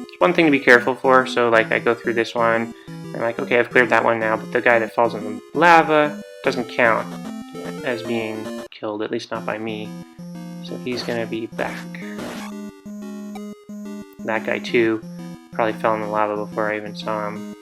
It's one thing to be careful for, so like I go through this one, I'm like, okay, I've cleared that one now, but the guy that falls in the lava doesn't count as being killed, at least not by me. So he's gonna be back. That guy too probably fell in the lava before I even saw him.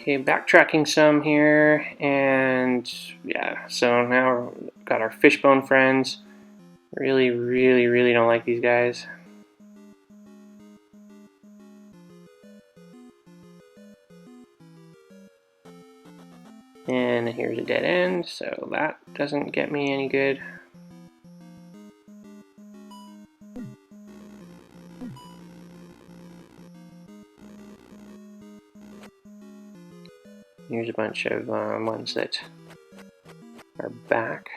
Okay, backtracking some here, and yeah, so now we've got our fishbone friends. Really don't like these guys. And here's a dead end, so that doesn't get me any good. Here's a bunch of ones that are back.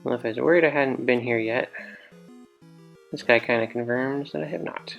Well, if I was worried I hadn't been here yet, this guy kind of confirms that I have not.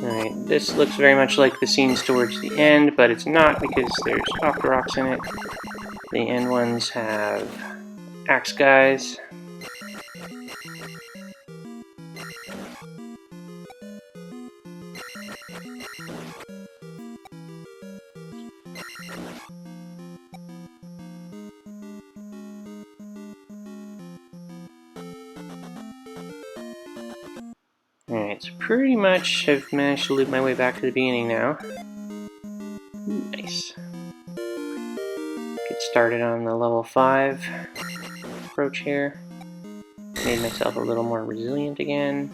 Alright, this looks very much like the scenes towards the end, but it's not because there's Octoroks in it. The end ones have axe guys. Alright, so pretty much have managed to loop my way back to the beginning now. Nice. Get started on the level 5 approach here. Made myself a little more resilient again.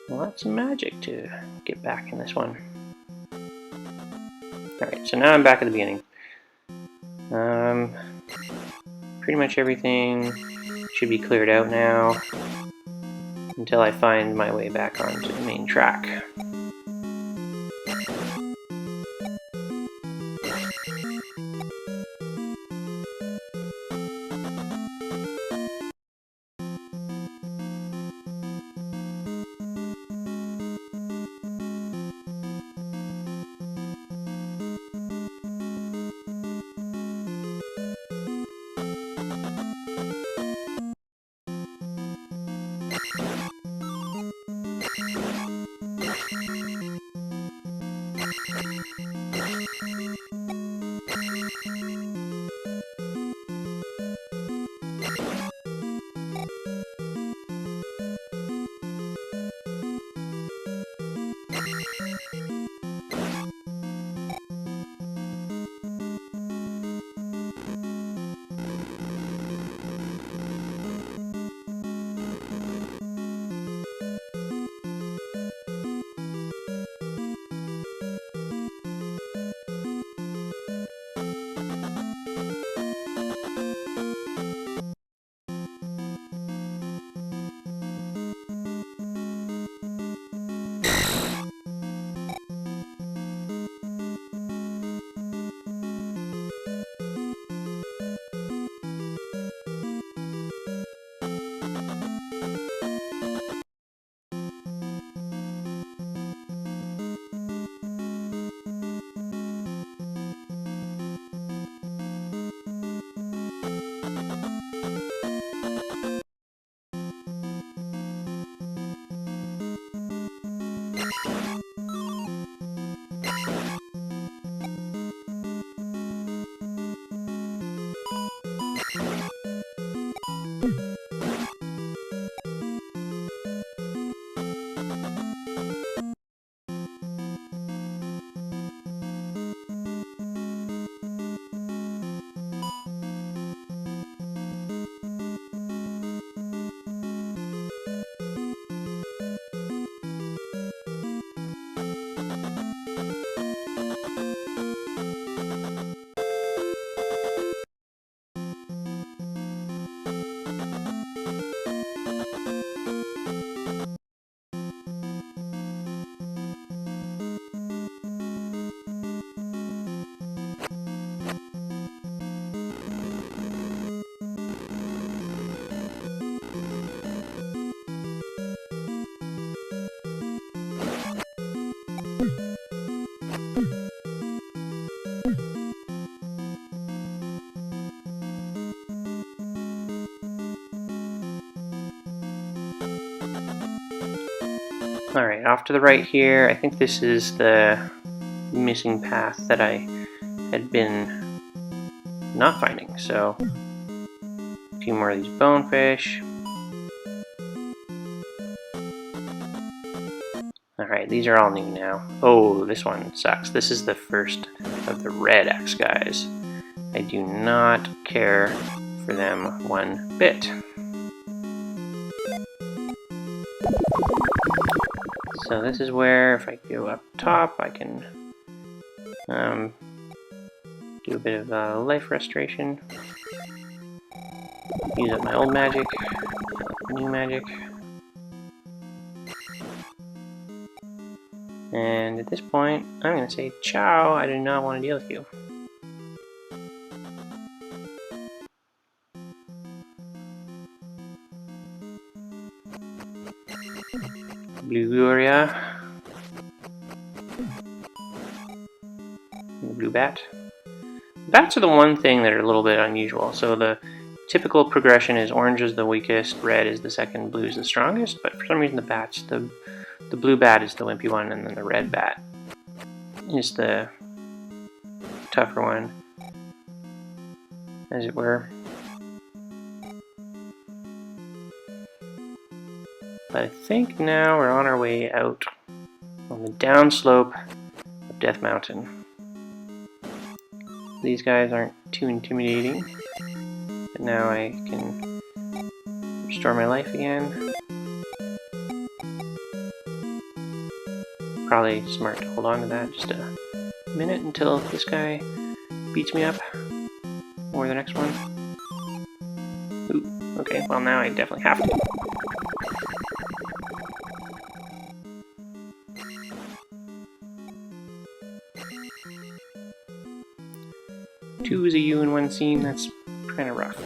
Lots of magic to get back in this one. Alright, so now I'm back at the beginning. Pretty much everything should be cleared out now until I find my way back onto the main track. Alright, off to the right here, I think this is the missing path that I had been not finding, so a few more of these bonefish. Alright, these are all new now. Oh, this one sucks. This is the first of the red X guys. I do not care for them one bit. So this is where, if I go up top, I can do a bit of life restoration. Use up my old magic, new magic. And at this point, I'm going to say, ciao, I do not want to deal with you. Blue Gloria. The blue bat. Bats are the one thing that are a little bit unusual. So the typical progression is orange is the weakest, red is the second, blue is the strongest, but for some reason the bats, the blue bat is the wimpy one, and then the red bat is the tougher one, as it were. But I think now we're on our way out on the downslope of Death Mountain. These guys aren't too intimidating, but now I can restore my life again. Probably smart to hold on to that just a minute until this guy beats me up. Or the next one. Ooh, okay, well now I definitely have to. Two is a U in one scene, that's kind of rough.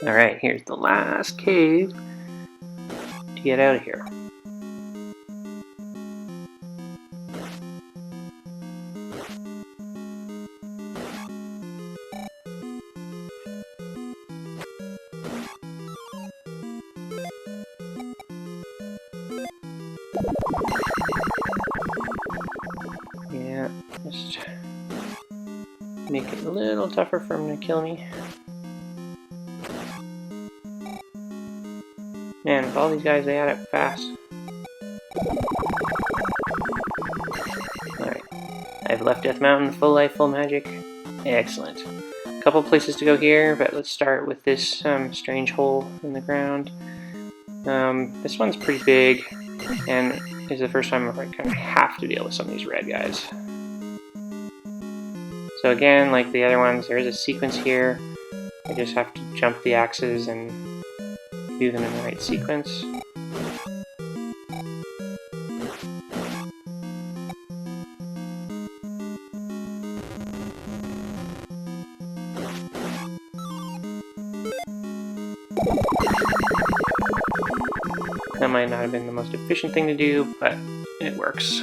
Alright, here's the last cave to get out of here. Yeah, just make it a little tougher for him to kill me. Man, with all these guys, they add up fast. Alright, I've left Death Mountain, full life, full magic. Excellent. A couple places to go here, but let's start with this strange hole in the ground. This one's pretty big, and is the first time I kind of have to deal with some of these red guys. So again, like the other ones, there is a sequence here. I just have to jump the axes and do them in the right sequence. That might not have been the most efficient thing to do, but it works.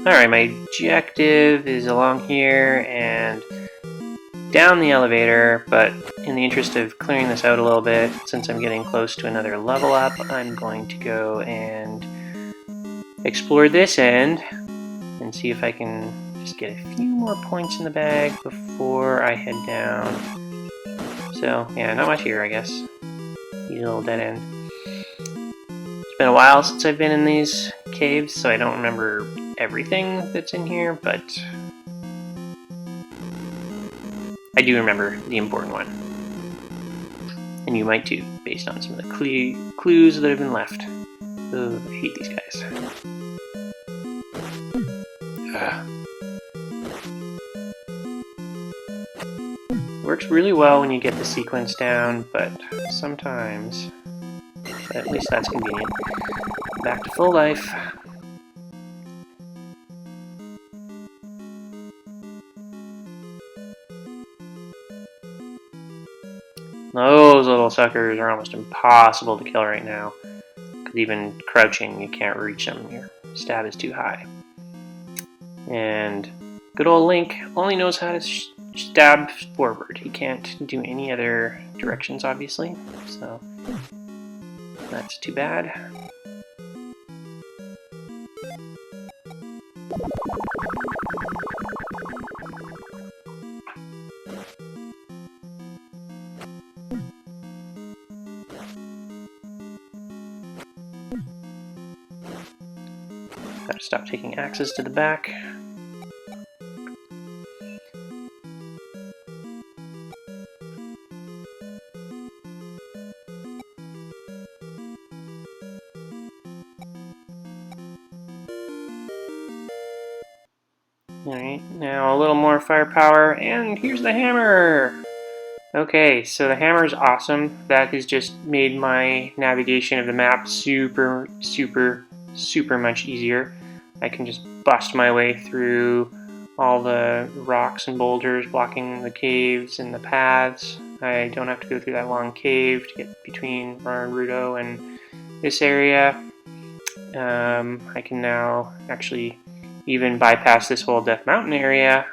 Alright, my objective is along here and down the elevator, but in the interest of clearing this out a little bit, since I'm getting close to another level up, I'm going to go and explore this end and see if I can just get a few more points in the bag before I head down. So, yeah, not much here, I guess. Easy little dead end. It's been a while since I've been in these caves, so I don't remember everything that's in here, but I do remember the important one. And you might too, based on some of the clues that have been left. Ugh, I hate these guys. Works really well when you get the sequence down, but sometimes, at least that's convenient. Back to full life. Those little suckers are almost impossible to kill right now, because even crouching, you can't reach them. Your stab is too high. And good old Link only knows how to stab forward. He can't do any other directions, obviously, so that's too bad. Gotta stop taking axes to the back. Alright, now a little more firepower, and here's the hammer! Okay, so the hammer is awesome. That has just made my navigation of the map super much easier. I can just bust my way through all the rocks and boulders blocking the caves and the paths. I don't have to go through that long cave to get between Naruto and this area. I can now actually even bypass this whole Death Mountain area,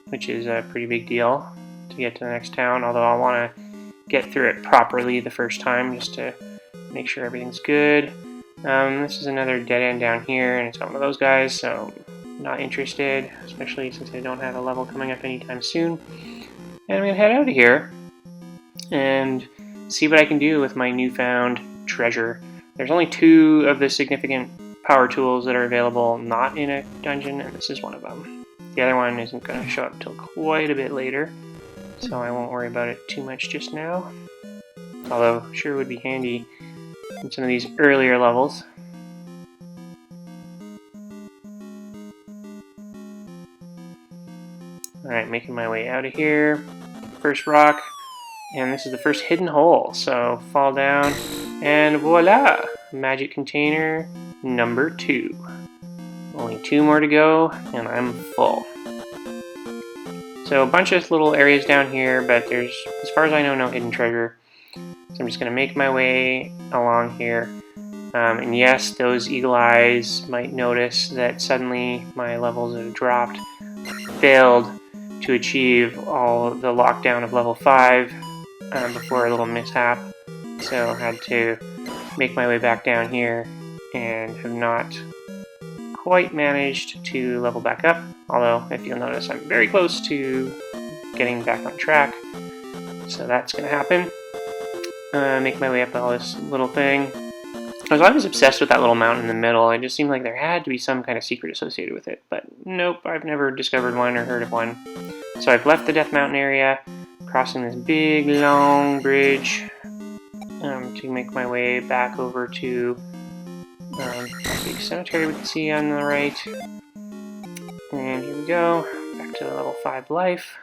which is a pretty big deal to get to the next town, although I want to get through it properly the first time just to make sure everything's good. This is another dead end down here, and it's got one of those guys, so not interested, especially since I don't have a level coming up anytime soon. And I'm going to head out of here and see what I can do with my newfound treasure. There's only 2 of the significant power tools that are available not in a dungeon, and this is one of them. The other one isn't going to show up until quite a bit later, so I won't worry about it too much just now. Although, sure would be handy in some of these earlier levels. Alright, making my way out of here. First rock, and this is the first hidden hole, so fall down, and voila! Magic container number 2. Only 2 more to go, and I'm full. So a bunch of little areas down here, but there's, as far as I know, no hidden treasure. So I'm just going to make my way along here. And yes, those eagle eyes might notice that suddenly my levels have dropped. Failed to achieve all the lockdown of level 5 before a little mishap. So I had to make my way back down here and have not quite managed to level back up. Although, if you'll notice, I'm very close to getting back on track. So that's going to happen. Make my way up all this little thing. I was always obsessed with that little mountain in the middle. It just seemed like there had to be some kind of secret associated with it. But nope, I've never discovered one or heard of one. So I've left the Death Mountain area, crossing this big, long bridge to make my way back over to a big cemetery we can see on the right. And here we go, back to the level 5 life.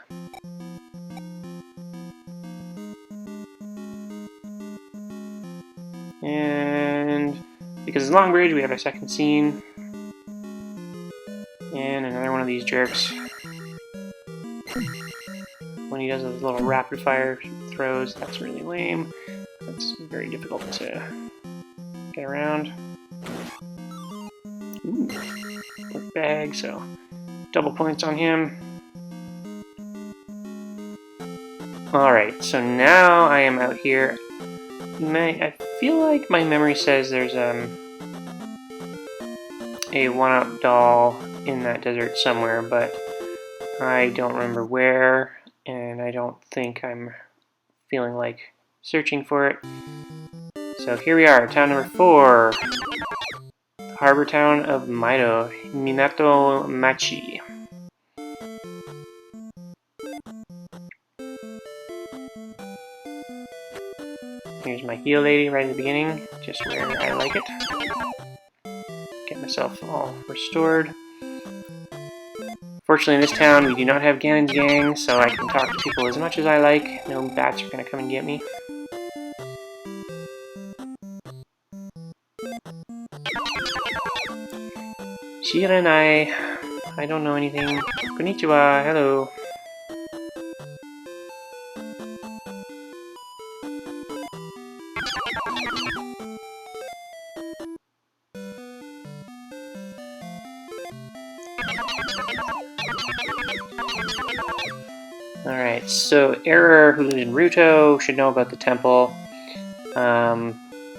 And because it's a long bridge, we have a second scene. And another one of these jerks. When he does those little rapid fire throws, that's really lame. That's very difficult to get around. Ooh, book bag, so double points on him. Alright, so now I am out here. I feel like my memory says there's a 1-up doll in that desert somewhere, but I don't remember where, and I don't think I'm feeling like searching for it. So here we are, town number 4, the harbor town of Maido, Minato Machi. Here's my heal lady right at the beginning, just where I like it. Get myself all restored. Fortunately, in this town, we do not have Ganon's gang, so I can talk to people as much as I like. No bats are going to come and get me. Shiranai. I don't know anything. Konnichiwa. Hello. Alright, so Error, who lives in Ruto, should know about the temple.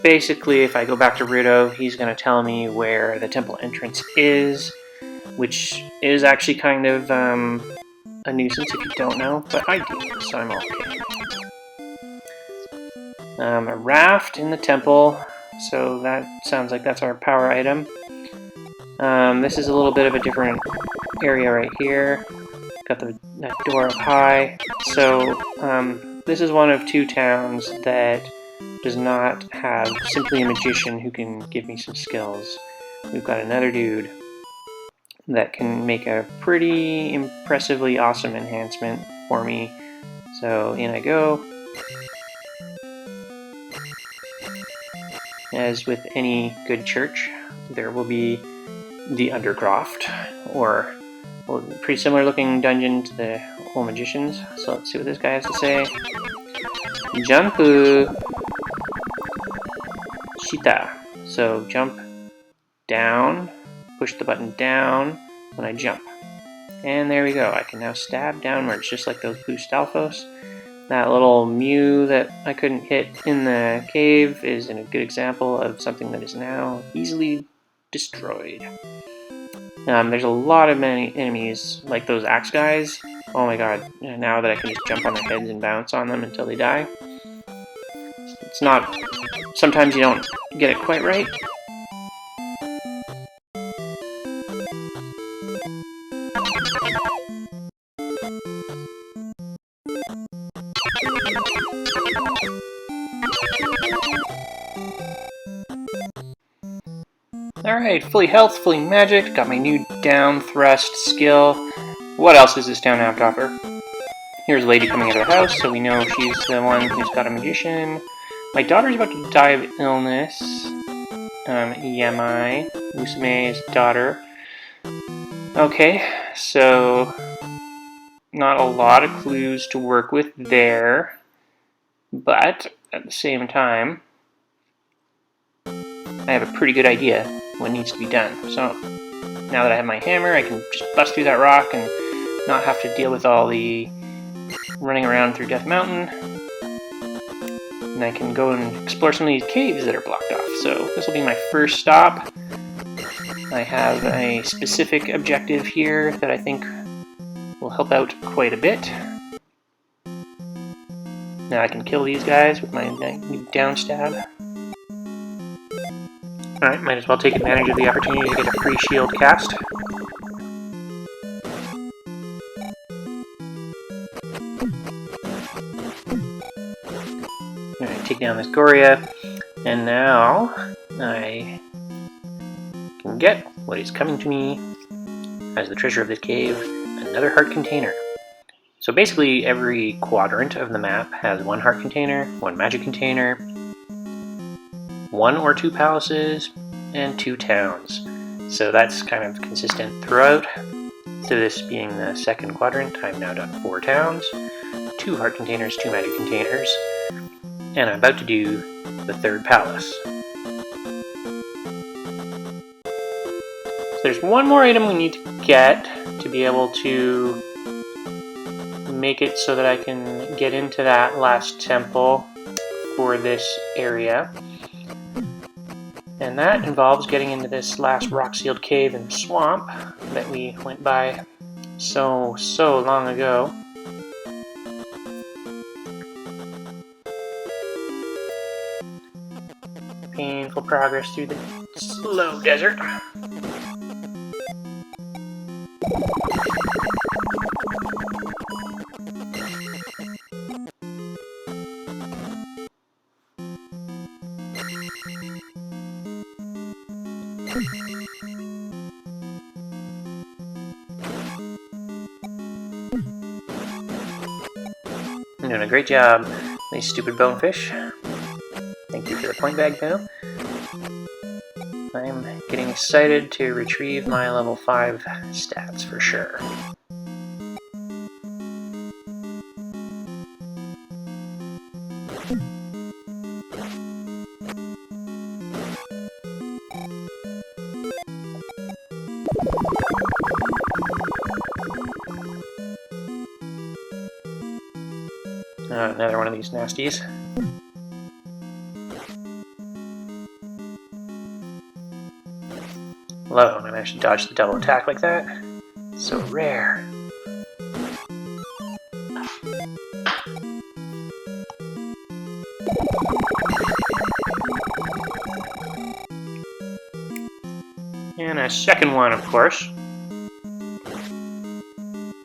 Basically, if I go back to Ruto, he's going to tell me where the temple entrance is, which is actually kind of a nuisance if you don't know, but I do, so I'm okay. A raft in the temple, so that sounds like that's our power item. This is a little bit of a different area right here. Got that door up high. So this is one of 2 towns that does not have simply a magician who can give me some skills. We've got another dude that can make a pretty impressively awesome enhancement for me. So in I go. As with any good church, there will be the Undercroft, or pretty similar looking dungeon to the old magicians. So let's see what this guy has to say. Jump Shita. So jump down, push the button down when I jump. And there we go. I can now stab downwards just like those blue Stalfos. That little Mew that I couldn't hit in the cave is a good example of something that is now easily destroyed. There's a lot of many enemies, like those axe guys. Oh my god, now that I can just jump on their heads and bounce on them until they die. It's not... Sometimes you don't get it quite right. Alright, fully health, fully magic, got my new down thrust skill. What else does this town have to offer? Here's a lady coming out of the house, so we know she's the one who's got a magician. My daughter's about to die of illness. Yamai, Musume's daughter. Okay, so not a lot of clues to work with there, but at the same time, I have a pretty good idea what needs to be done. So now that I have my hammer, I can just bust through that rock and not have to deal with all the running around through Death Mountain. And I can go and explore some of these caves that are blocked off. So this will be my first stop. I have a specific objective here that I think will help out quite a bit. Now I can kill these guys with my new down stab. Alright, might as well take advantage of the opportunity to get a free shield cast. Alright, take down this Goria, and now I can get what is coming to me as the treasure of this cave, another heart container. So basically every quadrant of the map has one heart container, one magic container, 1 or 2 palaces, and 2 towns. So that's kind of consistent throughout. So this being the second quadrant, I've now done 4 towns, 2 heart containers, 2 magic containers, and I'm about to do the 3rd palace. So there's one more item we need to get to be able to make it so that I can get into that last temple for this area. And that involves getting into this last rock-sealed cave in the swamp that we went by so long ago. Painful progress through the slow desert. I'm doing a great job, these stupid bonefish. Thank you for the point bag, though. I'm getting excited to retrieve my level 5 stats for sure. Another one of these nasties. Love it when I manage to dodge the double attack like that. It's so rare. And a second one, of course.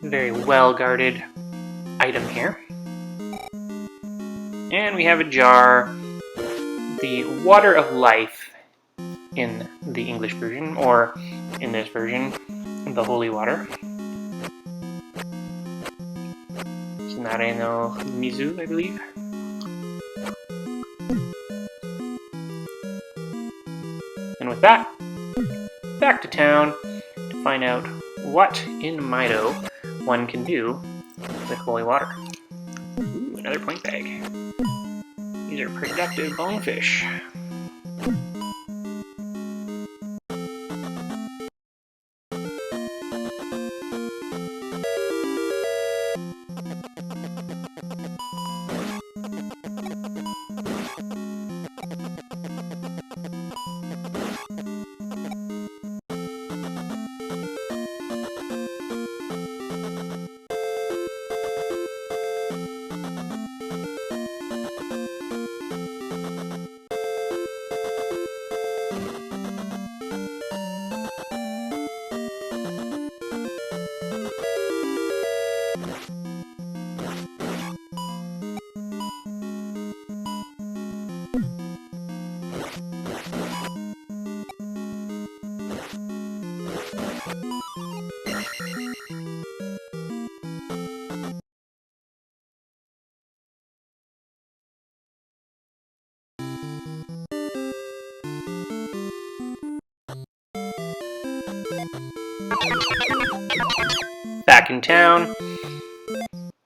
Very well guarded item here. And we have a jar, the Water of Life in the English version, or in this version, the Holy Water. Tsunare no Mizu, I believe. And with that, back to town to find out what in Mido one can do with Holy Water. Ooh, another point bag. These are productive bonefish. back in town,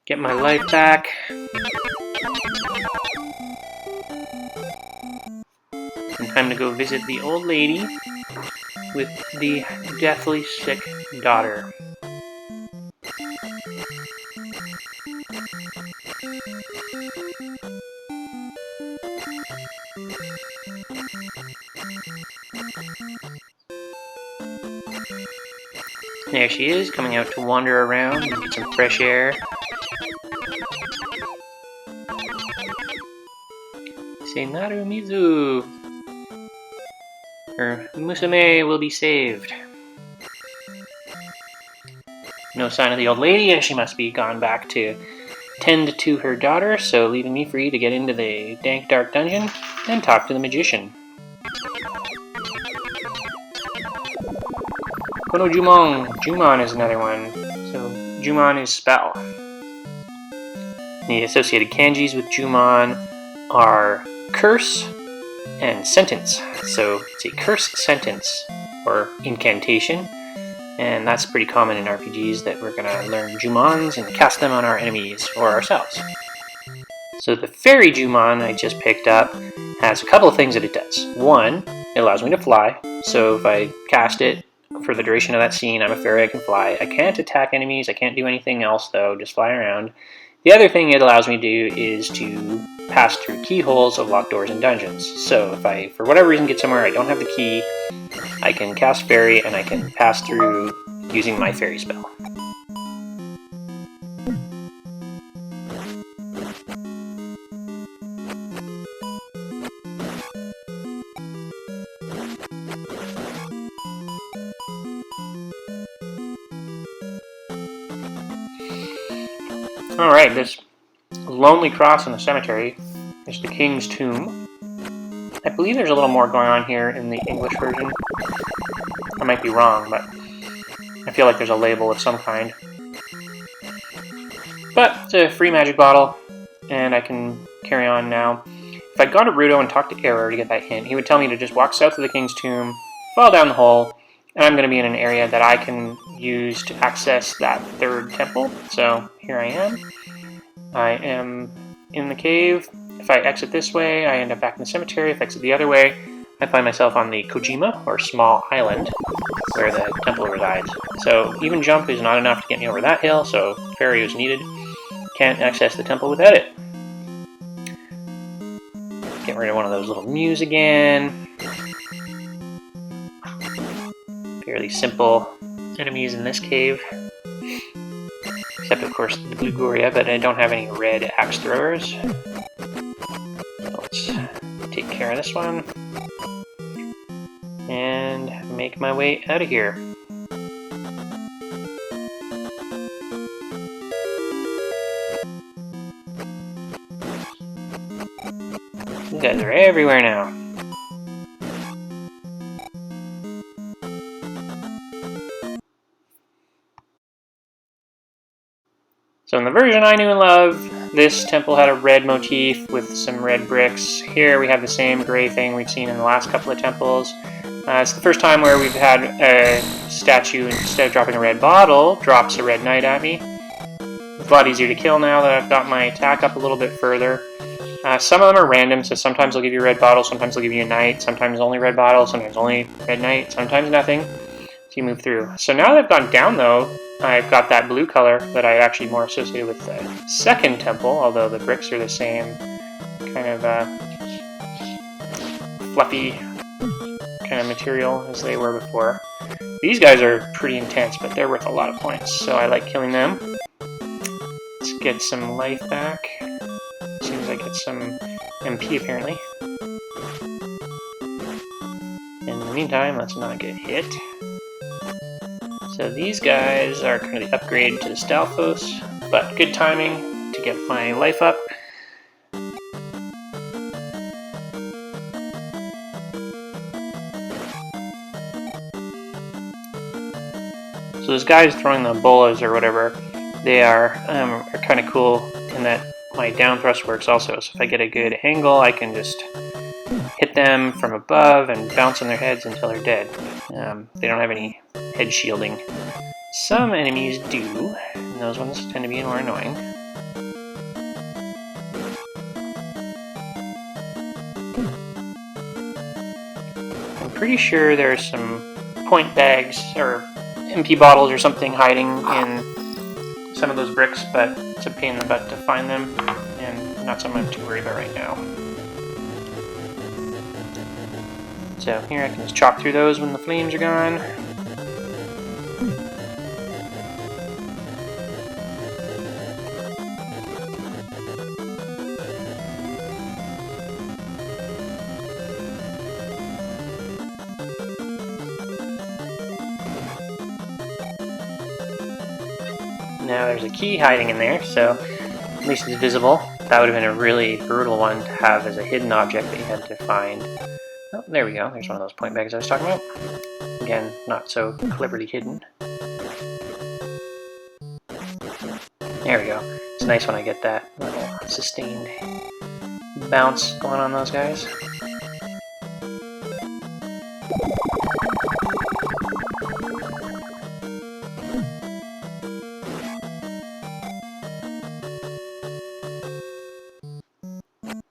get my life back. And time to go visit the old lady with the deathly sick daughter. There she is, coming out to wander around and get some fresh air. Say Narumizu. Her Musume will be saved. No sign of the old lady, as she must be gone back to tend to her daughter, so leaving me free to get into the dank dark dungeon and talk to the magician. Kono Jumon. Jumon is another one. So Jumon is spell. The associated kanjis with Jumon are curse and sentence. So it's a curse sentence or incantation, and that's pretty common in RPGs that we're going to learn Jumons and cast them on our enemies or ourselves. So the fairy Jumon I just picked up has a couple of things that it does. One, it allows me to fly, so if I cast it for the duration of that scene, I'm a fairy, I can fly. I can't attack enemies, I can't do anything else though, just fly around. The other thing it allows me to do is to pass through keyholes of locked doors in dungeons. So if I, for whatever reason, get somewhere I don't have the key, I can cast fairy and I can pass through using my fairy spell. Alright, this lonely cross in the cemetery is the King's Tomb. I believe there's a little more going on here in the English version. I might be wrong, but I feel like there's a label of some kind. But it's a free magic bottle, and I can carry on now. If I'd gone to Rudo and talked to Error to get that hint, he would tell me to just walk south of the King's Tomb, fall down the hole, and I'm going to be in an area that I can use to access that third temple. So here I am. I am in the cave. If I exit this way, I end up back in the cemetery. If I exit the other way, I find myself on the Kojima, or small island, where the temple resides. So even jump is not enough to get me over that hill, so fairy is needed. Can't access the temple without it. Get rid of one of those little mews again. Fairly simple enemies in this cave. Except, of course, the Blue Goria, but I don't have any red axe throwers. Let's take care of this one. And make my way out of here. You guys are everywhere now. So in the version I knew and loved, this temple had a red motif with some red bricks. Here we have the same gray thing we've seen in the last couple of temples. It's the first time where we've had a statue, instead of dropping a red bottle, drops a red knight at me. It's a lot easier to kill now that I've got my attack up a little bit further. Some of them are random, so sometimes they'll give you a red bottle, sometimes they'll give you a knight, sometimes only red bottle, sometimes only red knight, sometimes nothing. So you move through. So now that I've gone down though, I've got that blue color that I actually more associated with the second temple, although the bricks are the same kind of fluffy kind of material as they were before. These guys are pretty intense, but they're worth a lot of points, so I like killing them. Let's get some life back. As soon as I get some MP apparently. In the meantime, let's not get hit. So these guys are kind of the upgrade to the Stalfos, but good timing to get my life up. So those guys throwing the bolas or whatever, they are kind of cool in that my down thrust works also. So if I get a good angle, I can just hit them from above and bounce on their heads until they're dead. They don't have any head shielding Some enemies do, and those ones tend to be more annoying. I'm pretty sure there's some point bags or empty bottles or something hiding in some of those bricks, but it's a pain in the butt to find them, and not something I'm too worried about right now. So here I can just chop through those when the flames are gone. Now there's a key hiding in there, so at least it's visible. That would have been a really brutal one to have as a hidden object that you had to find. Oh, there we go. There's one of those point bags I was talking about. Again, not so cleverly hidden. There we go. It's nice when I get that little sustained bounce going on those guys.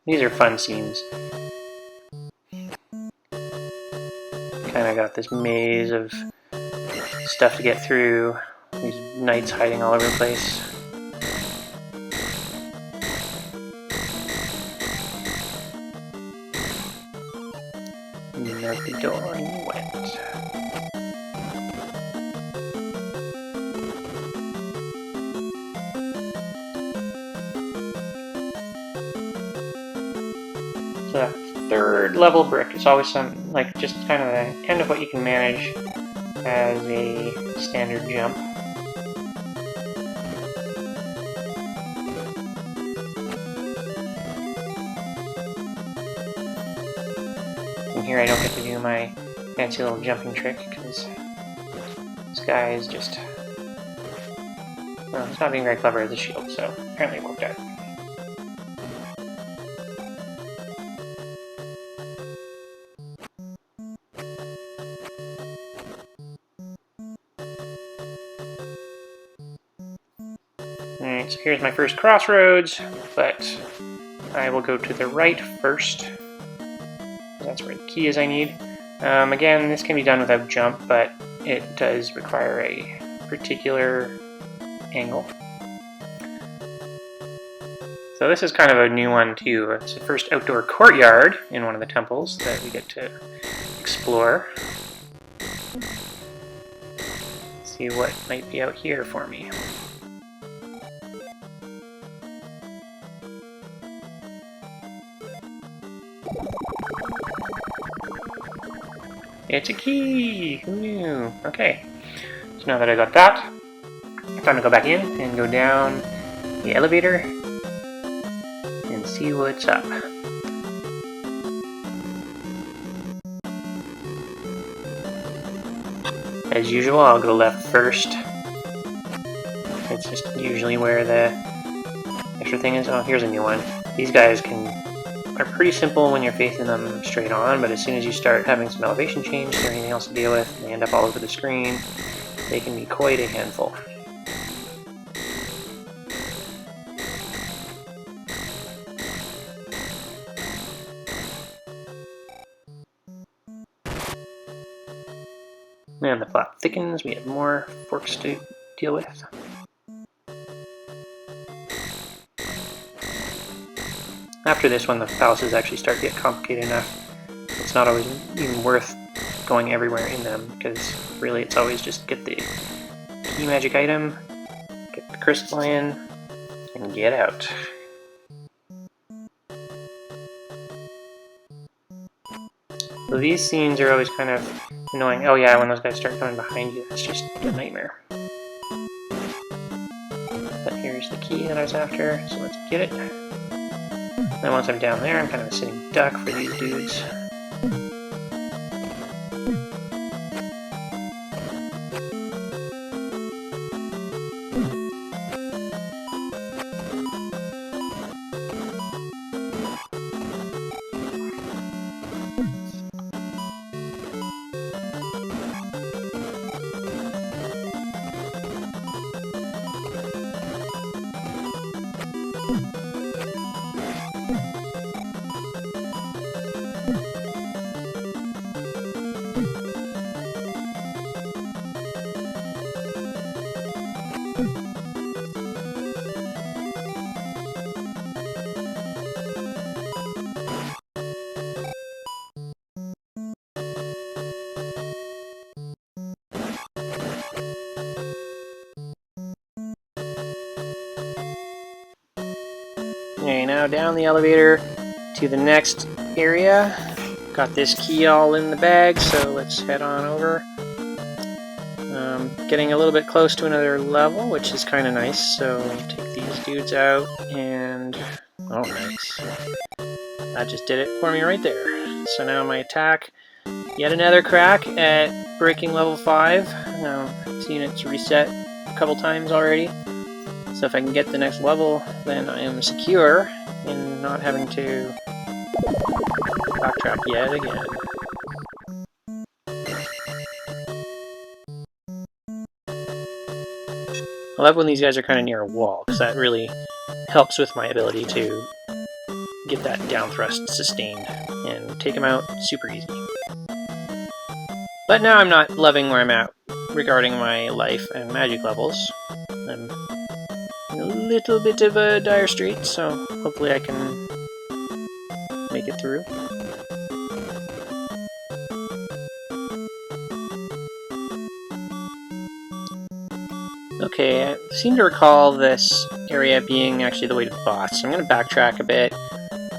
These are fun scenes. Kind of got this maze of stuff to get through. These knights hiding all over the place. And out the door he went. So that third level brick is always some, like, just kind of what you can manage as a standard jump. And here I don't get to do my fancy little jumping trick because this guy is just, well, he's not being very clever as a shield, so apparently it worked out. Alright, so here's my first crossroads, but I will go to the right first. That's where the key is I need. Again, this can be done without jump, but it does require a particular angle. So this is kind of a new one too. It's the first outdoor courtyard in one of the temples that we get to explore. See what might be out here for me. It's a key! Who knew? Okay. So now that I got that, time to go back in and go down the elevator and see what's up. As usual, I'll go left first. It's just usually where the extra thing is. Oh, here's a new one. These guys are pretty simple when you're facing them straight on, but as soon as you start having some elevation change or anything else to deal with, and they end up all over the screen, they can be quite a handful. And the plot thickens, we have more forks to deal with. After this one, the palaces actually start to get complicated enough. It's not always even worth going everywhere in them, because really it's always just get the key magic item, get the crystal in, and get out. So these scenes are always kind of annoying. Oh yeah, when those guys start coming behind you, that's just a nightmare. But here's the key that I was after, so let's get it. And once I'm down there, I'm kind of a sitting duck for these dudes. Okay, now down the elevator to the next area. Got this key all in the bag, so let's head on over. Getting a little bit close to another level, which is kind of nice, so take these dudes out, and... oh, nice. That just did it for me right there. So now my attack, yet another crack at breaking level 5. Now, I've seen it's reset a couple times already. So if I can get the next level, then I am secure in not having to backtrack yet again. I love when these guys are kind of near a wall, because that really helps with my ability to get that down thrust sustained and take them out super easy. But now I'm not loving where I'm at regarding my life and magic levels. I'm in a little bit of a dire strait, so hopefully I can make it through. Okay, I seem to recall this area being actually the way to the boss, so I'm going to backtrack a bit,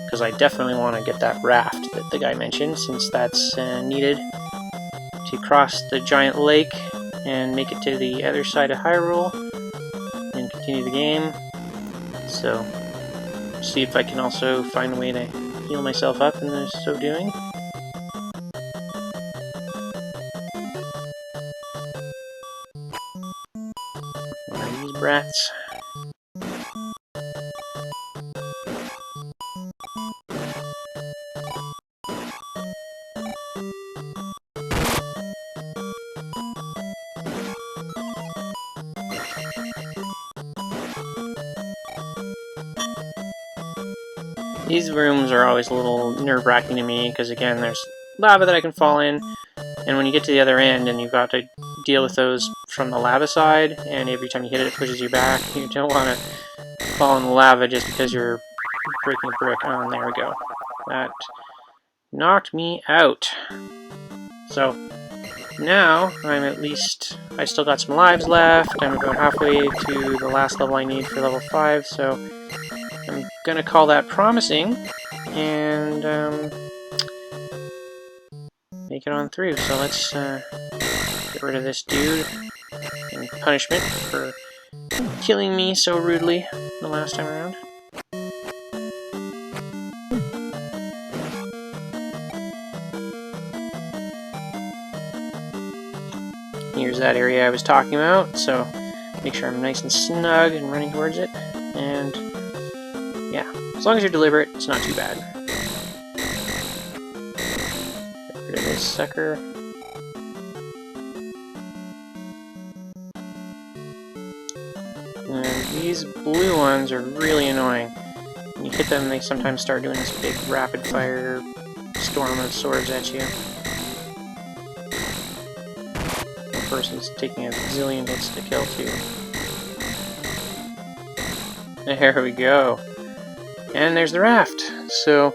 because I definitely want to get that raft that the guy mentioned, since that's needed to cross the giant lake and make it to the other side of Hyrule and continue the game. So, see if I can also find a way to heal myself up in so doing. One of these brats. These rooms are always a little nerve-wracking to me, because again, there's lava that I can fall in, and when you get to the other end and you've got to deal with those from the lava side, and every time you hit it, it pushes you back, you don't want to fall in the lava just because you're breaking a brick. Oh, and there we go. That knocked me out. So, now, I still got some lives left. I'm about halfway to the last level I need for level 5, so I'm gonna call that promising, and make it on through. So let's get rid of this dude in punishment for killing me so rudely the last time around. Here's that area I was talking about, so make sure I'm nice and snug and running towards it, and yeah, as long as you're deliberate, it's not too bad. Get rid of this sucker. And these blue ones are really annoying. When you hit them, they sometimes start doing this big rapid-fire storm of swords at you. Of course, he's taking a zillion hits to kill, too. There we go. And there's the raft. So,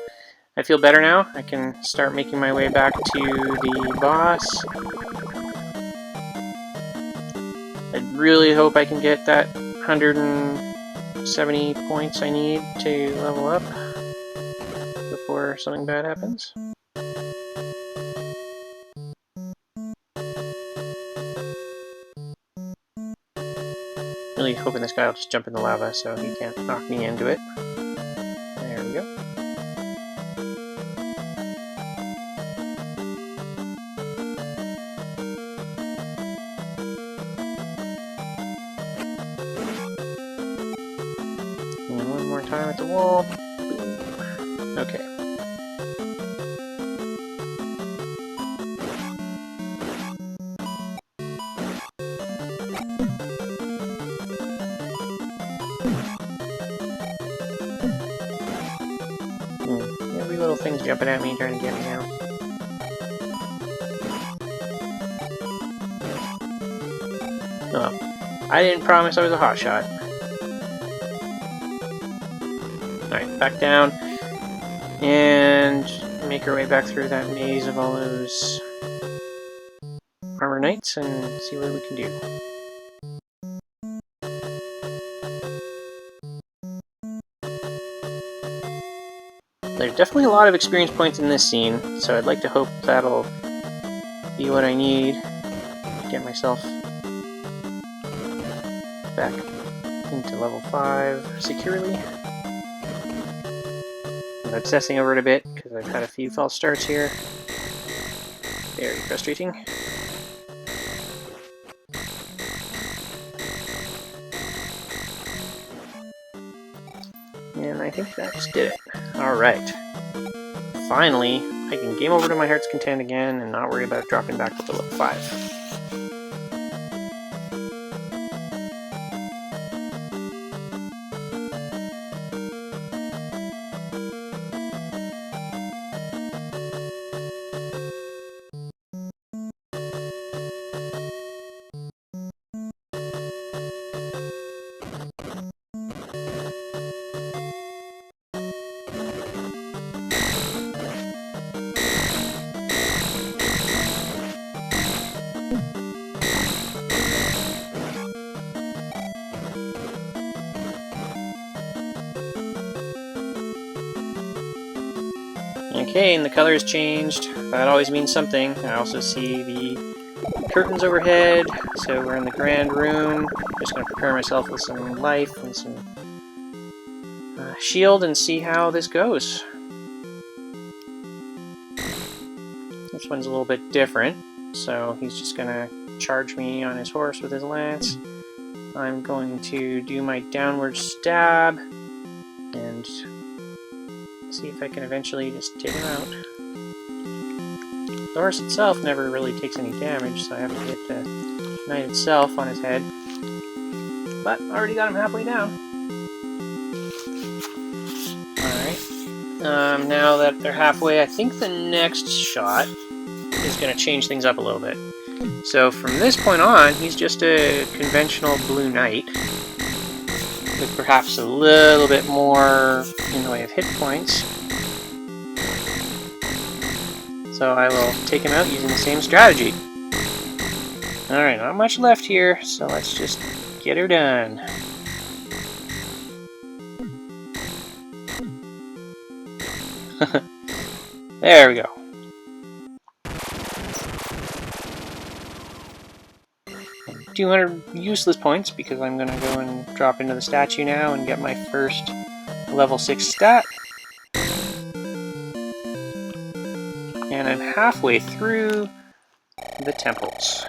I feel better now. I can start making my way back to the boss. I really hope I can get that 170 points I need to level up before something bad happens. Really hoping this guy will just jump in the lava so he can't knock me into it. There we go. And one more time at the wall. Boom. Okay. Every little thing's jumping at me, trying to get me out. Oh, I didn't promise I was a hotshot. Alright, back down. And make our way back through that maze of all those armor knights and see what we can do. There's definitely a lot of experience points in this scene, so I'd like to hope that'll be what I need to get myself back into level 5 securely. I'm obsessing over it a bit because I've had a few false starts here. Very frustrating. And I think that just did it. Alright. Finally, I can game over to my heart's content again and not worry about dropping back to level 5. Okay, and the colors changed. That always means something. I also see the curtains overhead, so we're in the grand room. Just going to prepare myself with some life and some shield and see how this goes. This one's a little bit different, so he's just going to charge me on his horse with his lance. I'm going to do my downward stab and see if I can eventually just take him out. The horse itself never really takes any damage, so I have to hit the knight itself on his head. But I already got him halfway down. Alright. Now that they're halfway, I think the next shot is going to change things up a little bit. So from this point on, he's just a conventional blue knight, with perhaps a little bit more in the way of hit points. So I will take him out using the same strategy. Alright, not much left here, so let's just get her done. There we go. 200 useless points because I'm going to go and drop into the statue now and get my first level 6 stat. And I'm halfway through the temples.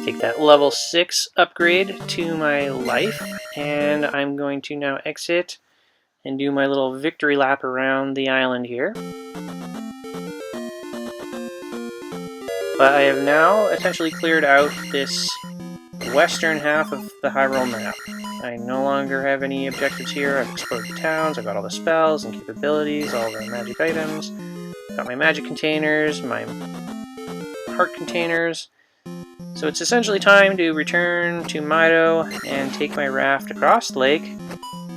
Take that level 6 upgrade to my life, and I'm going to now exit and do my little victory lap around the island here. But I have now essentially cleared out this western half of the Hyrule map. I no longer have any objectives here. I've explored the towns, I've got all the spells and capabilities, all the magic items. Got my magic containers, my heart containers. So it's essentially time to return to Mido and take my raft across the lake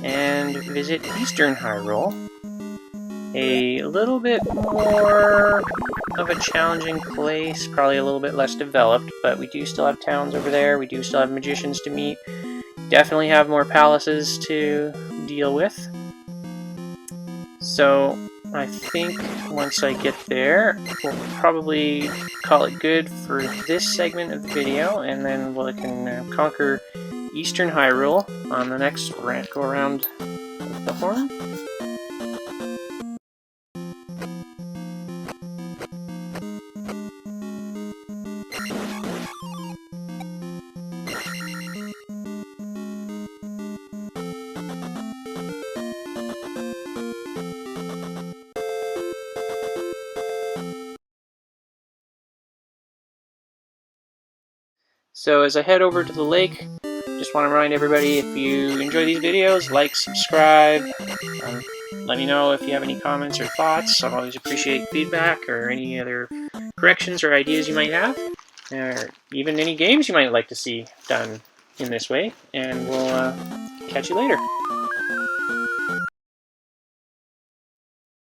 and visit Eastern Hyrule. A little bit more of a challenging place, probably a little bit less developed, but we do still have towns over there, we do still have magicians to meet, definitely have more palaces to deal with. So I think once I get there, we'll probably call it good for this segment of the video, and then we can conquer Eastern Hyrule on the next go around with the horn. So as I head over to the lake, just want to remind everybody, if you enjoy these videos, like, subscribe, let me know if you have any comments or thoughts. I always appreciate feedback or any other corrections or ideas you might have, or even any games you might like to see done in this way, and we'll catch you later.